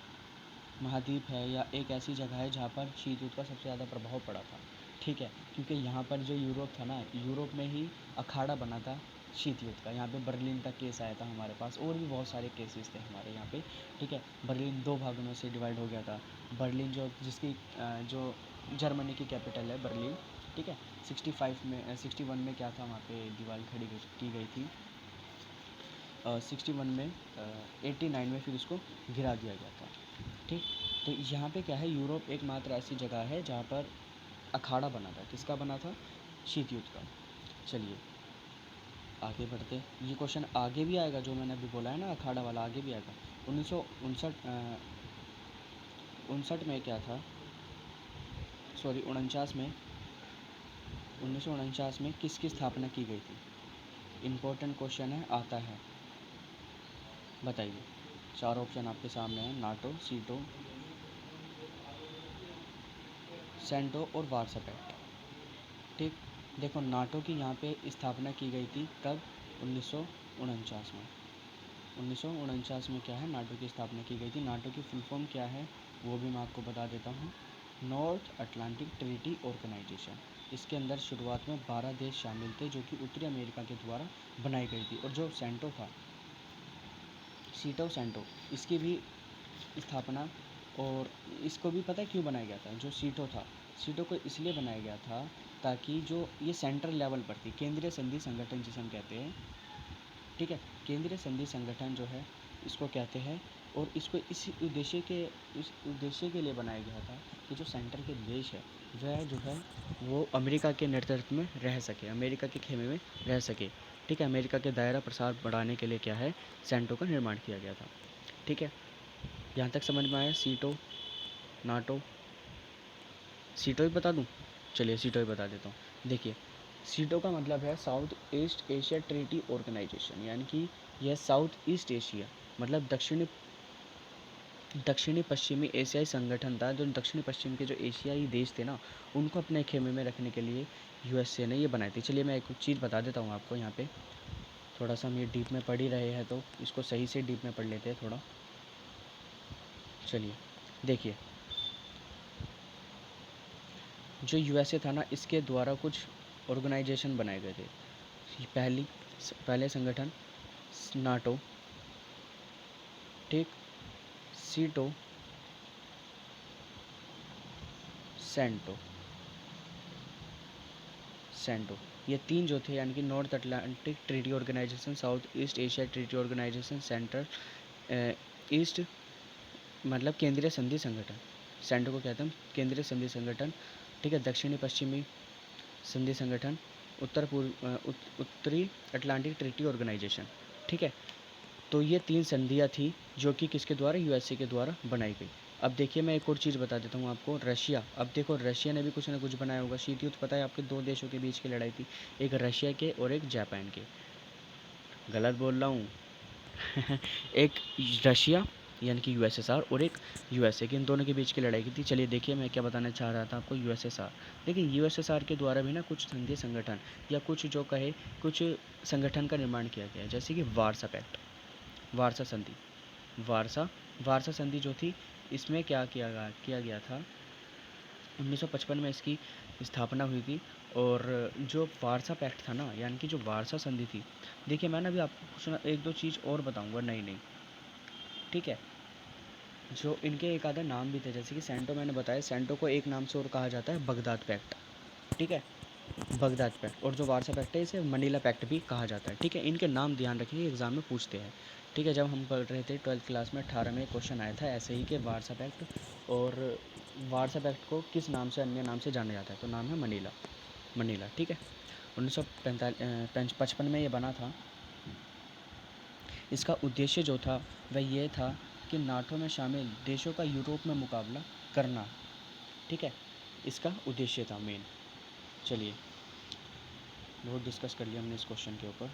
महाद्वीप है या एक ऐसी जगह है जहाँ पर शीत युद्ध का सबसे ज़्यादा प्रभाव पड़ा था। ठीक है, क्योंकि यहाँ पर जो यूरोप था ना, यूरोप में ही अखाड़ा बना था शीत युद्ध का। यहाँ पे बर्लिन का केस आया था हमारे पास, और भी बहुत सारे केसेस थे हमारे यहाँ पे। ठीक है, बर्लिन दो भागों में से डिवाइड हो गया था। बर्लिन जो जिसकी जो जर्मनी की कैपिटल है बर्लिन। ठीक है, 61 में क्या था, वहाँ पे दीवार खड़ी की गई थी। 61 में 89 में फिर उसको गिरा दिया गया था। ठीक, तो यहाँ पे क्या है, यूरोप एकमात्र ऐसी जगह है जहाँ पर अखाड़ा बना था। किसका बना था? शीत युद्ध का। चलिए आगे बढ़ते, ये क्वेश्चन आगे भी आएगा, जो मैंने अभी बोला है ना अखाड़ा वाला, आगे भी आएगा। 1959 में क्या था, सॉरी 1949 में किसकी स्थापना की गई थी? इम्पोर्टेंट क्वेश्चन है, आता है, बताइए। चार ऑप्शन आपके सामने हैं, नाटो, सीटो, सेंटो और वार्सा पैक्ट। ठीक, देखो नाटो की यहाँ पे स्थापना की गई थी कब? 1949 में। 1949 में क्या है, नाटो की स्थापना की गई थी। नाटो की फुल फॉर्म क्या है वो भी मैं आपको बता देता हूँ, नॉर्थ अटलांटिक ट्रीटी ऑर्गेनाइजेशन। इसके अंदर शुरुआत में 12 देश शामिल थे, जो कि उत्तरी अमेरिका के द्वारा बनाई गई थी। और जो सेंटो था, सीटो सेंटो, इसकी भी स्थापना, और इसको भी पता है क्यों बनाया गया था? जो सीटो था, सीटो को इसलिए बनाया गया था ताकि जो ये सेंट्रल लेवल पर थी, केंद्रीय संधि संगठन जिसे हम कहते हैं। ठीक है, केंद्रीय संधि संगठन जो है इसको कहते हैं, और इसको इस उद्देश्य के लिए बनाया गया था कि जो सेंटर के देश है वह जो है वो अमेरिका के नेतृत्व में रह सके, अमेरिका के खेमे में रह सके। ठीक है, अमेरिका के दायरा प्रसार बढ़ाने के लिए क्या है, सेंटो का निर्माण किया गया था। ठीक है, यहाँ तक समझ में आया? सीटो, नाटो, सीटो ही बता दूँ? चलिए सीटो ही बता देता हूँ। देखिए सीटो का मतलब है South East Asia Treaty Organization, यानी कि यह साउथ ईस्ट एशिया मतलब दक्षिणी पश्चिमी एशियाई संगठन था। जो दक्षिणी पश्चिम के जो एशियाई देश थे ना, उनको अपने खेमे में रखने के लिए यूएसए ने ये बनाई थी। चलिए मैं एक चीज़ बता देता हूँ आपको, यहाँ पे थोड़ा सा हम ये डीप में पढ़ ही रहे हैं तो इसको सही से डीप में पढ़ लेते हैं थोड़ा। चलिए देखिए, जो यूएसए था ना, इसके द्वारा कुछ ऑर्गेनाइजेशन बनाए गए थे। पहले संगठन नाटो, ठीक, सीटो, सेंटो, ये तीन जो थे, यानी कि North Atlantic Treaty Organization, South East Asia Treaty Organization, central east मतलब केंद्रीय संधि संगठन, सेंटो को कहते हैं केंद्रीय संधि संगठन। ठीक है, दक्षिणी पश्चिमी संधि संगठन, उत्तरी अटलांटिक ट्रीटी ऑर्गेनाइजेशन। ठीक है, तो ये तीन संधियाँ थी जो कि किसके द्वारा, यूएसए के द्वारा बनाई गई। अब देखिए मैं एक और चीज़ बता देता हूँ आपको, रशिया। अब देखो रशिया ने भी कुछ ना कुछ बनाया होगा। शीत युद्ध पता है आपके, दो देशों के बीच की लड़ाई थी, एक रशिया के और एक जापान के। गलत बोल रहा हूँ एक रशिया यानी कि यूएसएसआर और एक यूएसए के, इन दोनों के बीच की लड़ाई की थी। चलिए देखिए मैं क्या बताना चाह रहा था आपको, यूएसएसआर। देखिए यूएसएसआर के द्वारा भी ना कुछ संघीय संगठन या कुछ जो कहे कुछ संगठन का निर्माण किया गया है, जैसे कि वार्सा पैक्ट, वार्सा संधि, वार्सा संधि जो थी, इसमें क्या किया गया था, 1955 में इसकी स्थापना हुई थी। और जो वार्सा पैक्ट था ना, यानी कि जो वार्सा संधि थी, देखिए मैं ना अभी आपको कुछ एक दो चीज़ और बताऊंगा नई नई। ठीक है, जो इनके एक आधा नाम भी थे, जैसे कि सेंटो मैंने बताया, सेंटो को एक नाम से और कहा जाता है बगदाद पैक्ट। ठीक है, बगदाद पैक्ट। और जो वार्सा पैक्ट है इसे मनीला पैक्ट भी कहा जाता है। ठीक है, इनके नाम ध्यान रखिए, एग्ज़ाम में पूछते हैं। ठीक है, जब हम पढ़ रहे थे 12th क्लास में 18 में क्वेश्चन आया था ऐसे ही कि वार्सा पैक्ट और वारसा एक्ट को किस नाम से, अन्य नाम से जाना जाता है? तो नाम है मनीला, मनीला, ठीक है। 1955 में ये बना था। इसका उद्देश्य जो था वह ये था कि नाटो में शामिल देशों का यूरोप में मुकाबला करना, ठीक है। इसका उद्देश्य था मेन। चलिए, बहुत डिस्कस कर लिया हमने इस क्वेश्चन के ऊपर,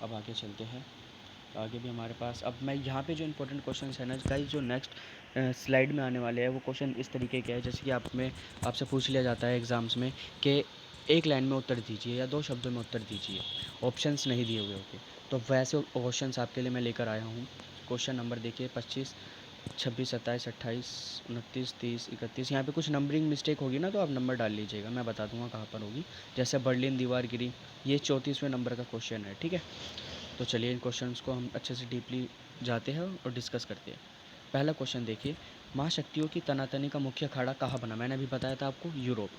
अब आगे चलते हैं। आगे भी हमारे पास, अब मैं यहाँ पे जो इंपॉर्टेंट क्वेश्चन है ना गाइस, जो नेक्स्ट स्लाइड में आने वाले हैं वो क्वेश्चन इस तरीके के हैं, जैसे कि आपसे पूछ लिया जाता है एग्ज़ाम्स में कि एक लाइन में उत्तर दीजिए या 2 शब्दों में उत्तर दीजिए, ऑप्शंस नहीं दिए हुए होते। तो वैसे क्वेश्चंस आपके लिए मैं लेकर आया हूँ। क्वेश्चन नंबर देखिए 25, 26, 27, 28, 29, 30, 31। यहाँ पे कुछ नंबरिंग मिस्टेक होगी ना, तो आप नंबर डाल लीजिएगा, मैं बता दूंगा कहाँ पर होगी। जैसे बर्लिन दीवार गिरी, ये 34वें नंबर का क्वेश्चन है, ठीक है। तो चलिए इन क्वेश्चंस को हम अच्छे से डीपली जाते हैं और डिस्कस करते हैं। पहला क्वेश्चन देखिए, महाशक्तियों की तनातनी का मुख्य अखाड़ा कहाँ बना? मैंने अभी बताया था आपको, यूरोप,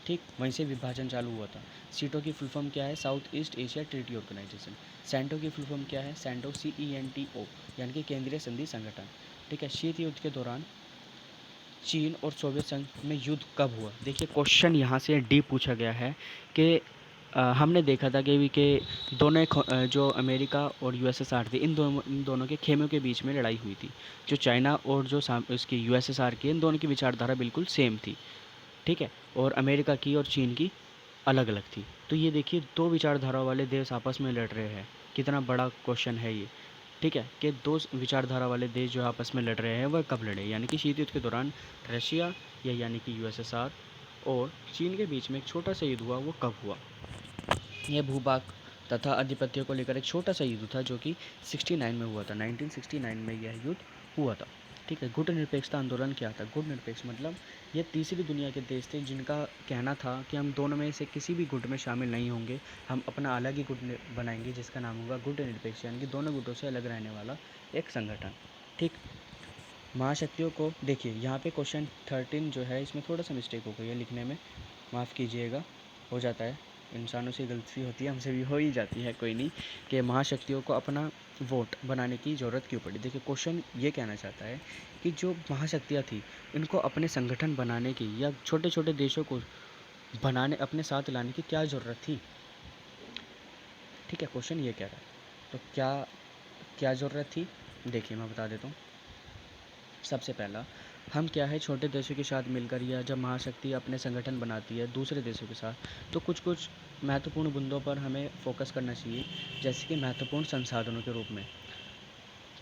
ठीक, वहीं से विभाजन चालू हुआ था। सीटो की फुल फॉर्म क्या है? South East Asia Treaty Organization. CENTO की फुल फॉर्म क्या है? सेंटो, CENTO, यानी कि केंद्रीय संधि संगठन, ठीक है। शीत युद्ध के दौरान चीन और सोवियत संघ में युद्ध कब हुआ? देखिए क्वेश्चन यहाँ से डीप पूछा गया है कि हमने देखा था कि दोनों जो अमेरिका और USSR थे, इन दोनों के खेमों के बीच में लड़ाई हुई थी। जो चाइना और जो इसकी USSR की, इन दोनों की विचारधारा बिल्कुल सेम थी, ठीक है। और अमेरिका की और चीन की अलग अलग थी। तो ये देखिए, दो विचारधारा वाले देश आपस में लड़ रहे हैं। कितना बड़ा क्वेश्चन है ये, ठीक है, कि दो विचारधारा वाले देश जो आपस में लड़ रहे हैं वह कब लड़े, यानी कि शीत युद्ध के दौरान रशिया या यानी कि USSR और चीन के बीच में एक छोटा सा युद्ध हुआ, वो कब हुआ? यह भूभाग तथा आधिपत्य को लेकर एक छोटा सा युद्ध था, जो कि 69 में हुआ था। 1969 में यह युद्ध हुआ था, ठीक है। गुट निरपेक्षता आंदोलन क्या था? गुट निरपेक्ष मतलब ये तीसरी दुनिया के देश थे जिनका कहना था कि हम दोनों में से किसी भी गुट में शामिल नहीं होंगे, हम अपना अलग ही गुट बनाएंगे जिसका नाम होगा गुट निरपेक्ष, यानी कि दोनों गुटों से अलग रहने वाला एक संगठन, ठीक। महाशक्तियों को देखिए, यहाँ पे क्वेश्चन 13 जो है इसमें थोड़ा सा मिस्टेक हो गई है लिखने में, माफ़ कीजिएगा, हो जाता है, इंसानों से गलती होती है, हमसे भी हो ही जाती है, कोई नहीं। कि महाशक्तियों को अपना वोट बनाने की ज़रूरत क्यों पड़ी? देखिए क्वेश्चन ये कहना चाहता है कि जो महाशक्तियाँ थी, इनको अपने संगठन बनाने की या छोटे छोटे देशों को बनाने, अपने साथ लाने की क्या ज़रूरत थी, ठीक है। क्वेश्चन ये कह रहा है, तो क्या क्या ज़रूरत थी? देखिए मैं बता देता हूँ। सबसे पहला, हम क्या है, छोटे देशों के साथ मिलकर या जब महाशक्ति अपने संगठन बनाती है दूसरे देशों के साथ, तो कुछ कुछ महत्वपूर्ण मुद्दों पर हमें फोकस करना चाहिए, जैसे कि महत्वपूर्ण संसाधनों के रूप में,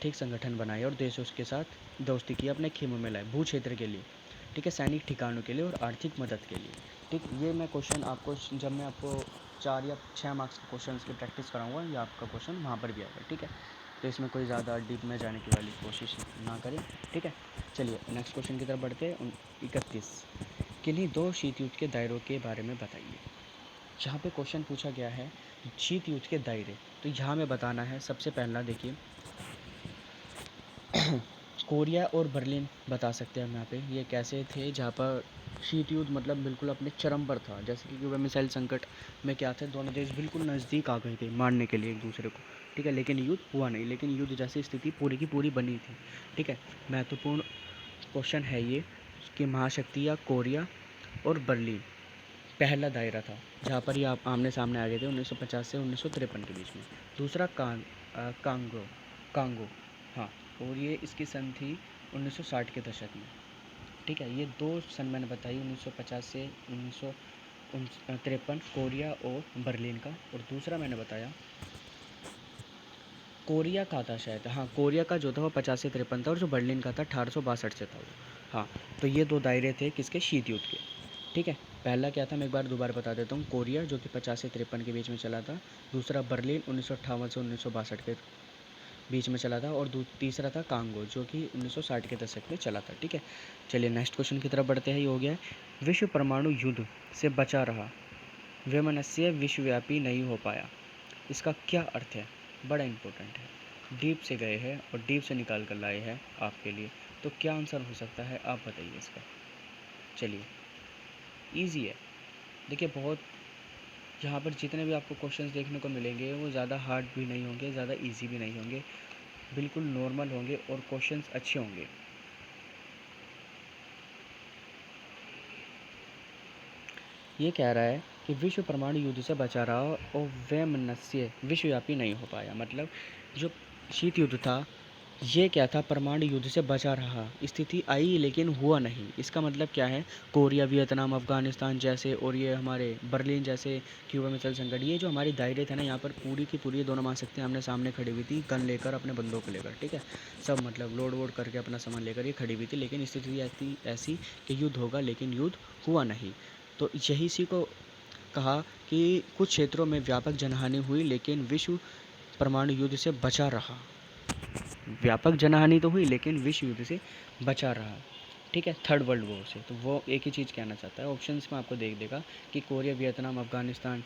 ठीक, संगठन बनाए और देशों के साथ दोस्ती की अपने खेमों में लाए, भू क्षेत्र के लिए, ठीक है, सैनिक ठिकानों के लिए और आर्थिक मदद के लिए, ठीक। ये मैं क्वेश्चन आपको, जब मैं आपको 4 या 6 मार्क्स के क्वेश्चन की प्रैक्टिस कराऊंगा, या आपका क्वेश्चन वहाँ पर भी आएगा, ठीक है। तो इसमें कोई ज़्यादा डीप में जाने की वाली कोशिश ना करें, ठीक है। चलिए नेक्स्ट क्वेश्चन की तरफ बढ़ते हैं। 31, किन्हीं दो शीत युद्ध के दायरों के बारे में बताइए। जहाँ पे क्वेश्चन पूछा गया है शीत युद्ध के दायरे, तो यहाँ में बताना है। सबसे पहला देखिए, कोरिया और बर्लिन बता सकते हैं हम यहाँ पे, ये कैसे थे जहाँ पर शीत युद्ध मतलब बिल्कुल अपने चरम पर था, जैसे कि क्यूबा मिसाइल संकट में क्या थे, दोनों देश बिल्कुल नज़दीक आ गए थे मारने के लिए एक दूसरे को, ठीक है, लेकिन युद्ध हुआ नहीं, लेकिन युद्ध जैसी स्थिति पूरी की पूरी बनी थी, ठीक है। महत्वपूर्ण क्वेश्चन है ये कि महाशक्ति या कोरिया और बर्लिन पहला दायरा था जहाँ पर ये आप आमने सामने आ गए थे 1950 से 1953 के बीच में। दूसरा कांगो कांगो, हाँ, और ये इसकी सन थी 1960 के दशक में, ठीक है। ये दो सन मैंने बताई, 1950 से 1953, कोरिया और बर्लिन का। और दूसरा मैंने बताया कोरिया का था शायद, हाँ, कोरिया का जो था वो 50 से 53 था, और जो बर्लिन का था 1862 से था वो, हाँ। तो ये दो दायरे थे किसके? शीत युद्ध के, ठीक है। पहला क्या था, मैं एक बार दोबारा बता देता हूँ। कोरिया जो कि 50 से 53 के बीच में चला था। दूसरा बर्लिन 1958 से 1962 के बीच में चला था। और तीसरा था कांगो जो कि 1960 के दशक में चला था, ठीक है। चलिए नेक्स्ट क्वेश्चन की तरफ बढ़ते हैं। ये हो गया है, विश्व परमाणु युद्ध से बचा रहा, वैमनस्य विश्वव्यापी नहीं हो पाया, इसका क्या अर्थ है? बड़ा इंपॉर्टेंट है, डीप से गए हैं और डीप से निकाल कर लाए हैं आपके लिए। तो क्या आंसर हो सकता है, आप बताइए इसका। चलिए, ईजी है, देखिए बहुत, यहाँ पर जितने भी आपको क्वेश्चंस देखने को मिलेंगे वो ज़्यादा हार्ड भी नहीं होंगे, ज़्यादा इजी भी नहीं होंगे, बिल्कुल नॉर्मल होंगे और क्वेश्चंस अच्छे होंगे। ये कह रहा है कि विश्व परमाणु युद्ध से बचा रहा और वैमनस्य विश्वव्यापी नहीं हो पाया। मतलब जो शीत युद्ध था ये क्या था, परमाणु युद्ध से बचा रहा, स्थिति आई लेकिन हुआ नहीं। इसका मतलब क्या है, कोरिया, वियतनाम, अफगानिस्तान जैसे और ये हमारे बर्लिन जैसे क्यूबा मिसाइल संकट, ये जो हमारे दायरे थे ना, यहाँ पर पूरी की पूरी दोनों महाशक्तियाँ आमने सामने खड़ी हुई थी, गन लेकर, अपने बंदूक लेकर, ठीक है, सब मतलब लोड वोड करके अपना सामान लेकर ये खड़ी हुई थी। लेकिन स्थिति ऐसी ऐसी कि युद्ध होगा लेकिन युद्ध हुआ नहीं। तो यही इसी को कहा कि कुछ क्षेत्रों में व्यापक जनहानि हुई लेकिन विश्व परमाणु युद्ध से बचा रहा। व्यापक जनहानि तो हुई लेकिन विश्व युद्ध से बचा रहा, ठीक है, थर्ड वर्ल्ड वॉर से। तो वो एक ही चीज़ कहना चाहता है। ऑप्शंस में आपको देख देगा कि कोरिया, वियतनाम, अफगानिस्तान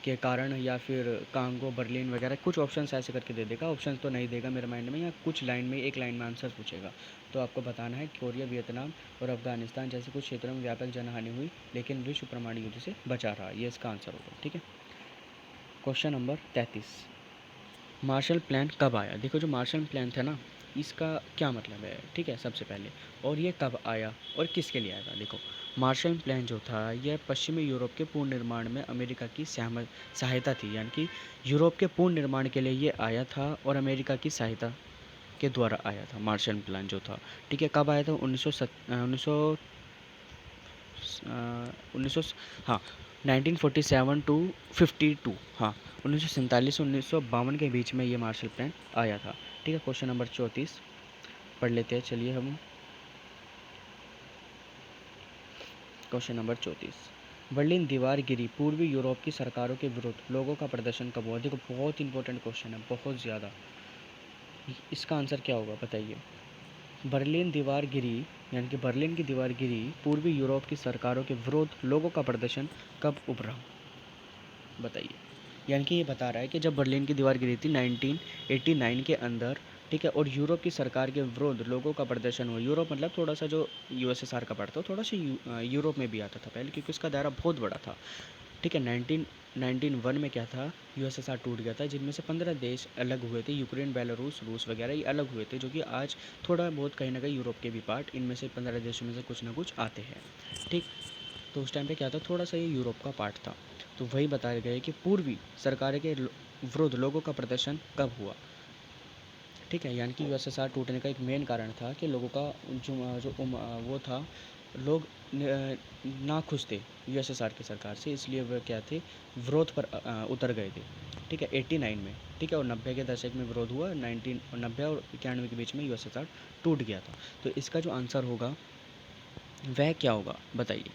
के कारण, या फिर कांगो, बर्लिन वगैरह, कुछ ऑप्शंस ऐसे करके दे देगा। ऑप्शंस तो नहीं देगा मेरे माइंड में, या कुछ लाइन में, एक लाइन में आंसर पूछेगा। तो आपको बताना है कोरिया, वियतनाम और अफगानिस्तान जैसे कुछ क्षेत्रों में व्यापक जनहानि हुई लेकिन विश्व परमाणु युद्ध से बचा रहा, ये इसका आंसर होगा, ठीक है। क्वेश्चन नंबर 33, मार्शल प्लान कब आया। देखो जो मार्शल प्लान था ना, इसका क्या मतलब है, ठीक है, सबसे पहले, और ये कब आया और किसके लिए आया था। देखो मार्शल प्लान जो था यह पश्चिमी यूरोप के पुनर्निर्माण में अमेरिका की सहायता थी, यानी कि यूरोप के पुनर्निर्माण के लिए ये आया था और अमेरिका की सहायता के द्वारा आया था मार्शल प्लान जो था, ठीक है। कब आया था, 1900 हाँ 1947 टू 52, हाँ 1947 से 1952 के बीच में ये मार्शल प्लान आया था, ठीक है। क्वेश्चन नंबर 34 पढ़ लेते हैं, चलिए हम। क्वेश्चन नंबर 34, बर्लिन दीवार गिरी, पूर्वी यूरोप की सरकारों के विरुद्ध लोगों का प्रदर्शन कब हुआ। देखो बहुत इंपॉर्टेंट क्वेश्चन है, बहुत ज़्यादा। इसका आंसर क्या होगा बताइए। बर्लिन दीवार गिरी, यानी कि बर्लिन की दीवार गिरी, पूर्वी यूरोप की सरकारों के विरुद्ध लोगों का प्रदर्शन कब उभरा, बताइए। यानी कि ये बता रहा है कि जब बर्लिन की दीवार गिरी थी 1989 के अंदर, ठीक है, और यूरोप की सरकार के विरुद्ध लोगों का प्रदर्शन हुआ। यूरोप मतलब थोड़ा सा जो यूएसएसआर का पड़ता हो, थोड़ा सा यूरोप में भी आता था पहले, क्योंकि उसका दायरा बहुत बड़ा था, ठीक है। 1991 में क्या था, यूएसएसआर टूट गया था, जिनमें से 15 देश अलग हुए थे, यूक्रेन, बेलारूस, रूस वगैरह, ये अलग हुए थे, जो कि आज थोड़ा बहुत कहीं ना कहीं यूरोप के भी पार्ट, इनमें से 15 देशों में से कुछ ना कुछ आते हैं, ठीक। तो उस टाइम पे क्या था, थोड़ा सा ये यूरोप का पार्ट था। तो वही बताया गया है कि पूर्वी सरकार के विरुद्ध लोगों का प्रदर्शन कब हुआ, ठीक है। यानी कि यूएसएसआर टूटने का एक मेन कारण था कि लोगों का वो था, लोग ना खुश थे यूएसएसआर की सरकार से, इसलिए वह क्या थे, विरोध पर उतर गए थे, ठीक है, 89 में, ठीक है। और 90 के दशक में विरोध हुआ, 1990 और 91 के बीच में यूएसएसआर टूट गया था। तो इसका जो आंसर होगा वह क्या होगा बताइए।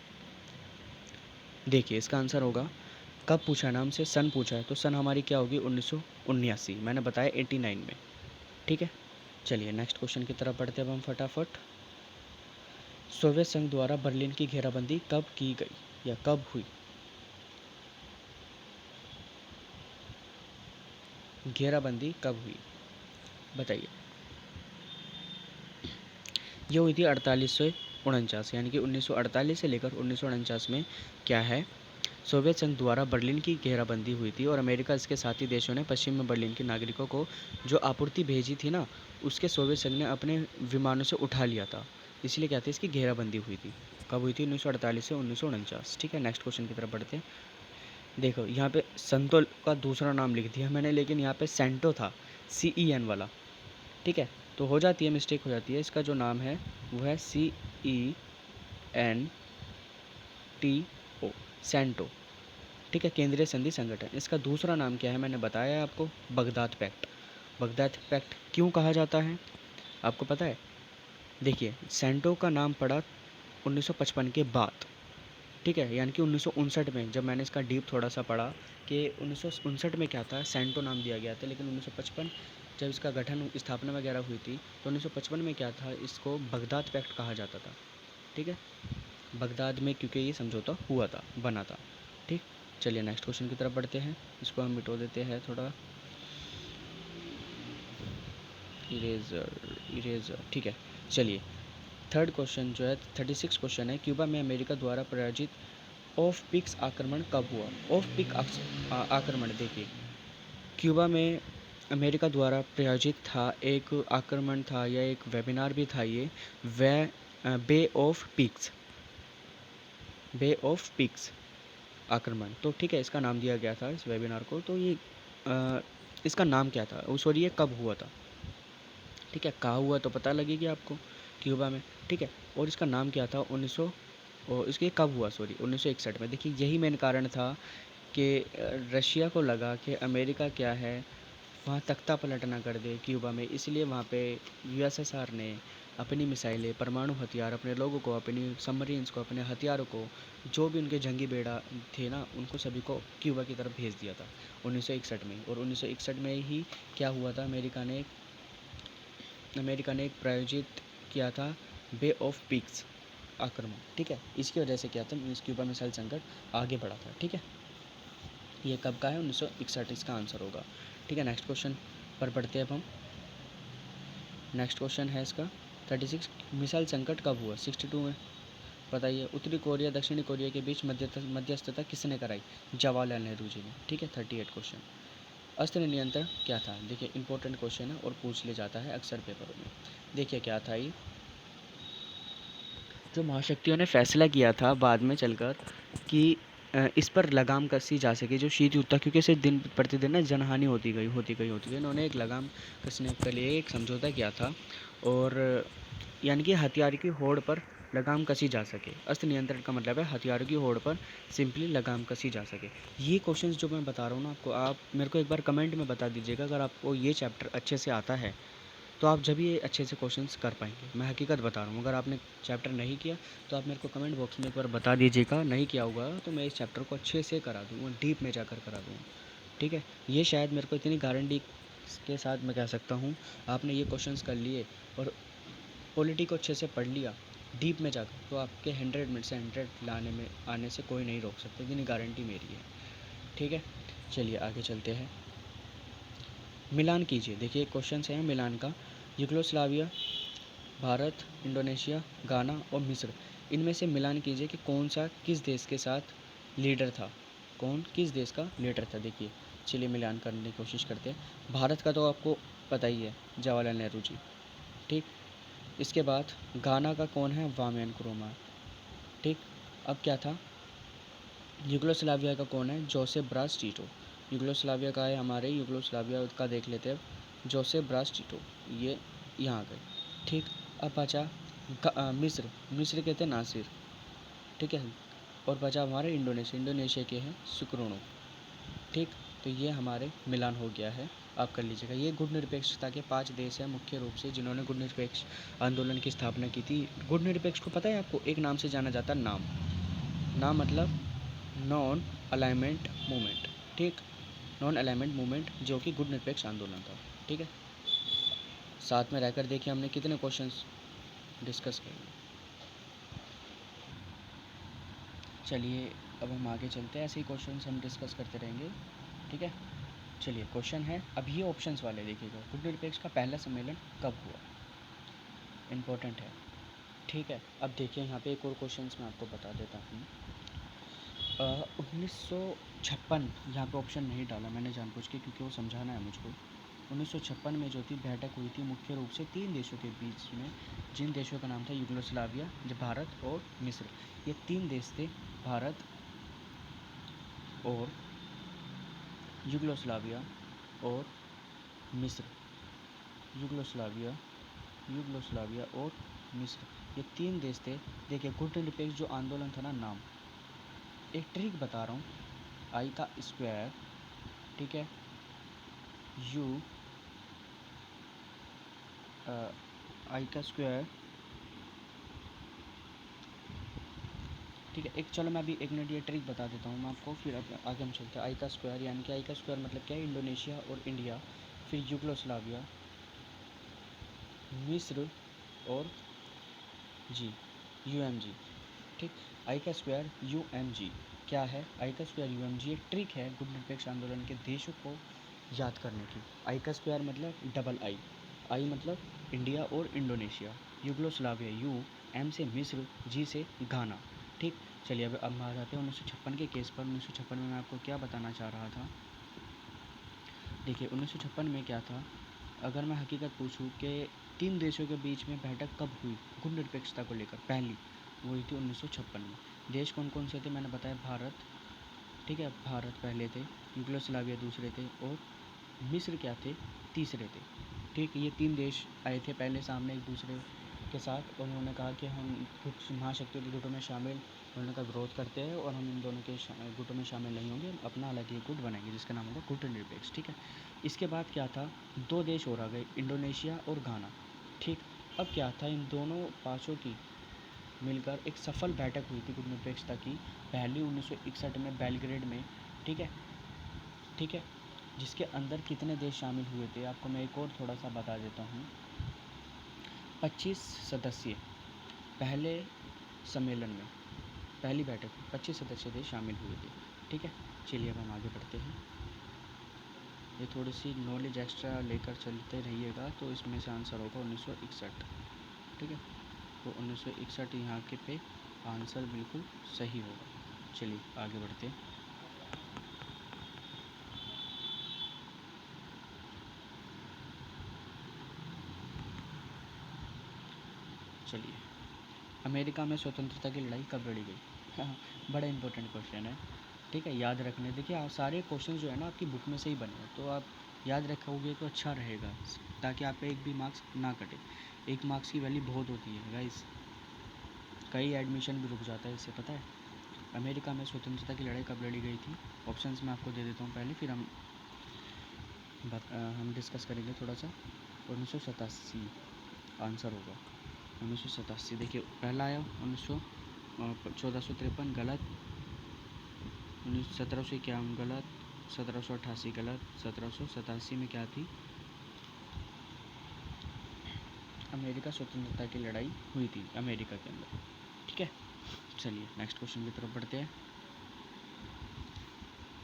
देखिए इसका आंसर होगा, कब पूछा नाम से, सन पूछा है, तो सन हमारी क्या होगी, 1979, मैंने बताया 89 में, ठीक है। चलिए नेक्स्ट क्वेश्चन की तरफ बढ़ते हैं अब हम फटाफट। सोवियत संघ द्वारा बर्लिन की घेराबंदी कब की गई या कब हुई, घेराबंदी कब हुई बताइए। ये हुई थी 4849, यानी कि 1948 से लेकर 1949 में क्या है, सोवियत संघ द्वारा बर्लिन की घेराबंदी हुई थी और अमेरिका इसके साथी देशों ने पश्चिम में बर्लिन के नागरिकों को जो आपूर्ति भेजी थी ना, उसके सोवियत संघ ने अपने विमानों से उठा लिया था, इसलिए क्या था, इसकी घेराबंदी हुई थी। कब हुई थी, 1948 से 1949, ठीक है। नेक्स्ट क्वेश्चन की तरफ बढ़ते हैं। देखो यहाँ पे संतो का दूसरा नाम लिख दिया मैंने, लेकिन यहाँ पे सेंटो था, CEN वाला, ठीक है। तो हो जाती है, मिस्टेक हो जाती है। इसका जो नाम है वो है CENTO, सेंटो, ठीक है, केंद्रीय संधि संगठन। इसका दूसरा नाम क्या है मैंने बताया है आपको, बगदाद पैक्ट। बगदाद पैक्ट क्यों कहा जाता है आपको पता है। देखिए सेंटो का नाम पड़ा 1955 के बाद, ठीक है, यानी कि 1959 में, जब मैंने इसका डीप थोड़ा सा पढ़ा कि 1959 में क्या था, सेंटो नाम दिया गया था, लेकिन 1955 जब इसका गठन स्थापना वगैरह हुई थी तो 1955 में क्या था, इसको बगदाद पैक्ट कहा जाता था, ठीक है, बगदाद में, क्योंकि ये समझौता हुआ था, बना था, ठीक। चलिए नेक्स्ट क्वेश्चन की तरफ बढ़ते हैं, इसको हम मिटो देते हैं थोड़ा, इरेजर, ठीक है। चलिए थर्ड क्वेश्चन जो है 36 क्वेश्चन है, क्यूबा में अमेरिका द्वारा प्रायोजित ऑफ पिक्स आक्रमण कब हुआ। ऑफ पिक आक्रमण, देखिए क्यूबा में अमेरिका द्वारा प्रायोजित था, एक आक्रमण था या एक वेबिनार भी था, ये वे Bay of Pigs, Bay of Pigs, आक्रमण। तो ठीक है, इसका नाम दिया गया था इस वेबिनार को। तो ये इसका नाम क्या था, सॉरी, ये कब हुआ था? ठीक है, कहाँ हुआ तो पता लगेगी आपको, क्यूबा में। ठीक है, और इसका नाम क्या था? 1900, और इसके कब हुआ, सॉरी, 1961 में। देखिए, यही मेन कारण था कि रशिया को लगा कि अमेरिका क्या है, वहाँ तख्ता पलट ना कर दे क्यूबा में, इसलिए वहाँ पे यूएसएसआर ने अपनी मिसाइलें, परमाणु हथियार, अपने लोगों को, अपनी सबमरीन्स को, अपने हथियारों को, जो भी उनके जंगी बेड़ा थे ना, उनको सभी को क्यूबा की तरफ भेज दिया था 1961 में। और 1961 में ही क्या हुआ था, अमेरिका ने एक प्रायोजित किया था बे ऑफ पिग्स आक्रमण। ठीक है, इसकी वजह से क्या था, क्यूबा मिसाइल संकट आगे बढ़ा था। ठीक है, ये कब का है? 1961, इसका आंसर होगा। ठीक है, नेक्स्ट क्वेश्चन पर पढ़ते हैं अब हम। नेक्स्ट क्वेश्चन है इसका 36, मिसाइल संकट कब हुआ? 62 में। बताइए, उत्तरी कोरिया दक्षिणी कोरिया के बीच मध्यस्थता किसने कराई? जवाहरलाल नेहरू जी ने। ठीक है, 38 क्वेश्चन। अस्त्र नियंत्रण क्या था? देखिए, इंपॉर्टेंट क्वेश्चन है और पूछ ले जाता है अक्सर पेपरों में। देखिए क्या था ये, जो महाशक्तियों ने फैसला किया था बाद में चलकर कि इस पर लगाम कसी जा सके, जो शीत युद्ध था, क्योंकि इसे दिन प्रतिदिन ना जनहानि होती गई। इन्होंने एक लगाम कसने के लिए एक समझौता किया था, और यानी कि हथियार की होड़ पर लगाम कसी जा सके। अस्त्र नियंत्रण का मतलब है हथियारों की होड़ पर सिंपली लगाम कसी जा सके। ये क्वेश्चंस जो मैं बता रहा हूँ ना आपको, आप मेरे को एक बार कमेंट में बता दीजिएगा अगर आपको ये चैप्टर अच्छे से आता है, तो आप जब ये अच्छे से क्वेश्चंस कर पाएंगे। मैं हकीकत बता रहा हूँ, अगर आपने चैप्टर नहीं किया तो आप मेरे को कमेंट बॉक्स में एक बार बता दीजिएगा, नहीं किया होगा तो मैं इस चैप्टर को अच्छे से करा दूँगा, डीप में जाकर करा दूँगा। ठीक है, ये शायद मेरे को इतनी गारंटी के साथ मैं कह सकता हूँ, आपने ये क्वेश्चंस कर लिए और पॉलिटी को अच्छे से पढ़ लिया डीप में जाकर, तो आपके 100 में से 100 लाने में आने से कोई नहीं रोक सकता, इतनी गारंटी मेरी है। ठीक है, चलिए आगे चलते हैं। मिलान कीजिए। देखिए क्वेश्चन है मिलान का, यूगोस्लाविया, भारत, इंडोनेशिया, गाना और मिस्र, इनमें से मिलान कीजिए कि कौन सा किस देश के साथ लीडर था, कौन किस देश का लीडर था। देखिए, चलिए मिलान करने की कोशिश करते हैं। भारत का तो आपको पता ही है, जवाहरलाल नेहरू जी। ठीक, इसके बाद गाना का कौन है? वामियन क्रोमा। ठीक, अब क्या था, यूगोस्लाविया का कौन है? Joseph brass टीटो। यूगोस्लाविया का है हमारे, यूगोस्लाविया का देख लेते हैं, जोसेफ ब्रास टीटो, ये यहाँ आ गए। ठीक, अब बचा मिस्र, मिस्र के थे नासिर। ठीक है, और बचा हमारे इंडोनेशिया के हैं सुकरूनो। ठीक, तो ये हमारे मिलान हो गया है, आप कर लीजिएगा। ये गुट निरपेक्षता के 5 देश हैं मुख्य रूप से, जिन्होंने गुट निरपेक्ष आंदोलन की स्थापना की थी। गुट निरपेक्ष को पता है आपको, एक नाम से जाना जाता है, नाम मतलब नॉन अलाइनमेंट मूवमेंट। ठीक, नॉन अलाइनमेंट मूवमेंट जो कि गुट निरपेक्ष आंदोलन था। ठीक है, साथ में रहकर देखिए हमने कितने क्वेश्चंस डिस्कस किए। चलिए अब हम आगे चलते हैं, ऐसे ही क्वेश्चंस हम डिस्कस करते रहेंगे। ठीक है, चलिए क्वेश्चन है, अब ये ऑप्शंस वाले देखिएगा, गुट निरपेक्ष का पहला सम्मेलन कब हुआ, इम्पोर्टेंट है। ठीक है, अब देखिए यहाँ पे एक और क्वेश्चन मैं आपको बता देता हूँ। 1956, यहाँ पे ऑप्शन नहीं डाला मैंने जानबूझ के, क्योंकि वो समझाना है मुझको। 1956 में जो थी बैठक हुई थी मुख्य रूप से 3 देशों के बीच में, जिन देशों का नाम था यूगोस्लाविया, भारत और मिस्र। ये 3 देश थे, भारत और यूगोस्लाविया और मिस्र। यूगोस्लाविया और मिस्र, ये 3 देश थे। देखिए गुट निरपेक्ष जो आंदोलन था ना, नाम, एक ट्रिक बता रहा हूँ, आई का स्क्वायर, ठीक है, यू आई का स्क्वायर, ठीक है। एक चलो मैं अभी 1 मिनट ये ट्रिक बता देता हूँ मैं आपको, फिर अब आगे हम चलते हैं। आई का स्क्वायर यानी कि आई का स्क्वायर मतलब क्या है, इंडोनेशिया और इंडिया, फिर यूगोस्लाविया, मिस्र और जी, UMG। ठीक, आई का स्क्वायर UMG क्या है? आई का स्क्वायर UMG एक ट्रिक है गुट निरपेक्ष आंदोलन के देशों को याद करने की। आई का स्क्वायर मतलब डबल आई मतलब इंडिया और इंडोनेशिया, यूगोस्लाविया, M से मिस्र, G से घाना। ठीक, चलिए अब हम आ जाते हैं 1956 के केस पर। 1956 में मैं आपको क्या बताना चाह रहा था, देखिए 1956 में क्या था, अगर मैं हकीकत पूछूं कि 3 देशों के बीच में बैठक कब हुई गुट निरपेक्षता को लेकर, पहली वो हुई थी 1956 में। देश कौन कौन से थे मैंने बताया, भारत, ठीक है, भारत पहले थे, यूगोस्लाविया दूसरे थे और मिस्र क्या थे, तीसरे थे। ठीक, ये 3 देश आए थे पहले सामने एक दूसरे के साथ और उन्होंने कहा कि हम कुछ महाशक्तियों के गुटों में शामिल, उन्होंने कहा विरोध करते हैं और हम इन दोनों के गुटों में शामिल नहीं होंगे, अपना अलग एक गुट बनाएंगे जिसका नाम होगा गुट निरपेक्ष। ठीक है, इसके बाद क्या था, 2 देश और आ गए, इंडोनेशिया और घाना। ठीक, अब क्या था, इन दोनों पाँचों की मिलकर एक सफल बैठक हुई थी गुट निरपेक्षता की, पहली 1961 में बेलग्रेड में। ठीक है, ठीक है, जिसके अंदर कितने देश शामिल हुए थे आपको मैं एक और थोड़ा सा बता देता हूँ। 25 सदस्य पहले सम्मेलन में, पहली बैठक में 25 सदस्य देश शामिल हुए थे। ठीक है, चलिए अब हम आगे बढ़ते हैं। ये थोड़ी सी नॉलेज एक्स्ट्रा लेकर चलते रहिएगा तो इसमें से आंसर होगा 1961। ठीक है, तो 1961 यहाँ के पे आंसर बिल्कुल सही होगा। चलिए आगे बढ़ते हैं। चलिए, अमेरिका में स्वतंत्रता की लड़ाई कब लड़ी गई? हाँ, बड़ा इंपॉर्टेंट क्वेश्चन है। ठीक है, याद रखने, देखिए आप सारे क्वेश्चन जो है ना आपकी बुक में से ही बने हैं, तो आप याद रखोगे तो अच्छा रहेगा, ताकि आप पे एक भी मार्क्स ना कटे। 1 मार्क्स की वैल्यू बहुत होती है गाइस, कई एडमिशन भी रुक जाता है इससे, पता है। अमेरिका में स्वतंत्रता की लड़ाई कब लड़ी गई थी? ऑप्शंस मैं आपको दे देता हूँ पहले, फिर हम डिस्कस करेंगे थोड़ा सा। 1987 आंसर होगा, 1987। देखिए पहला आया 1453 गलत, 1751 गलत, 1788 गलत, 1787 में क्या थी, अमेरिका स्वतंत्रता की लड़ाई हुई थी अमेरिका के अंदर। ठीक है, चलिए नेक्स्ट क्वेश्चन की तरफ बढ़ते हैं।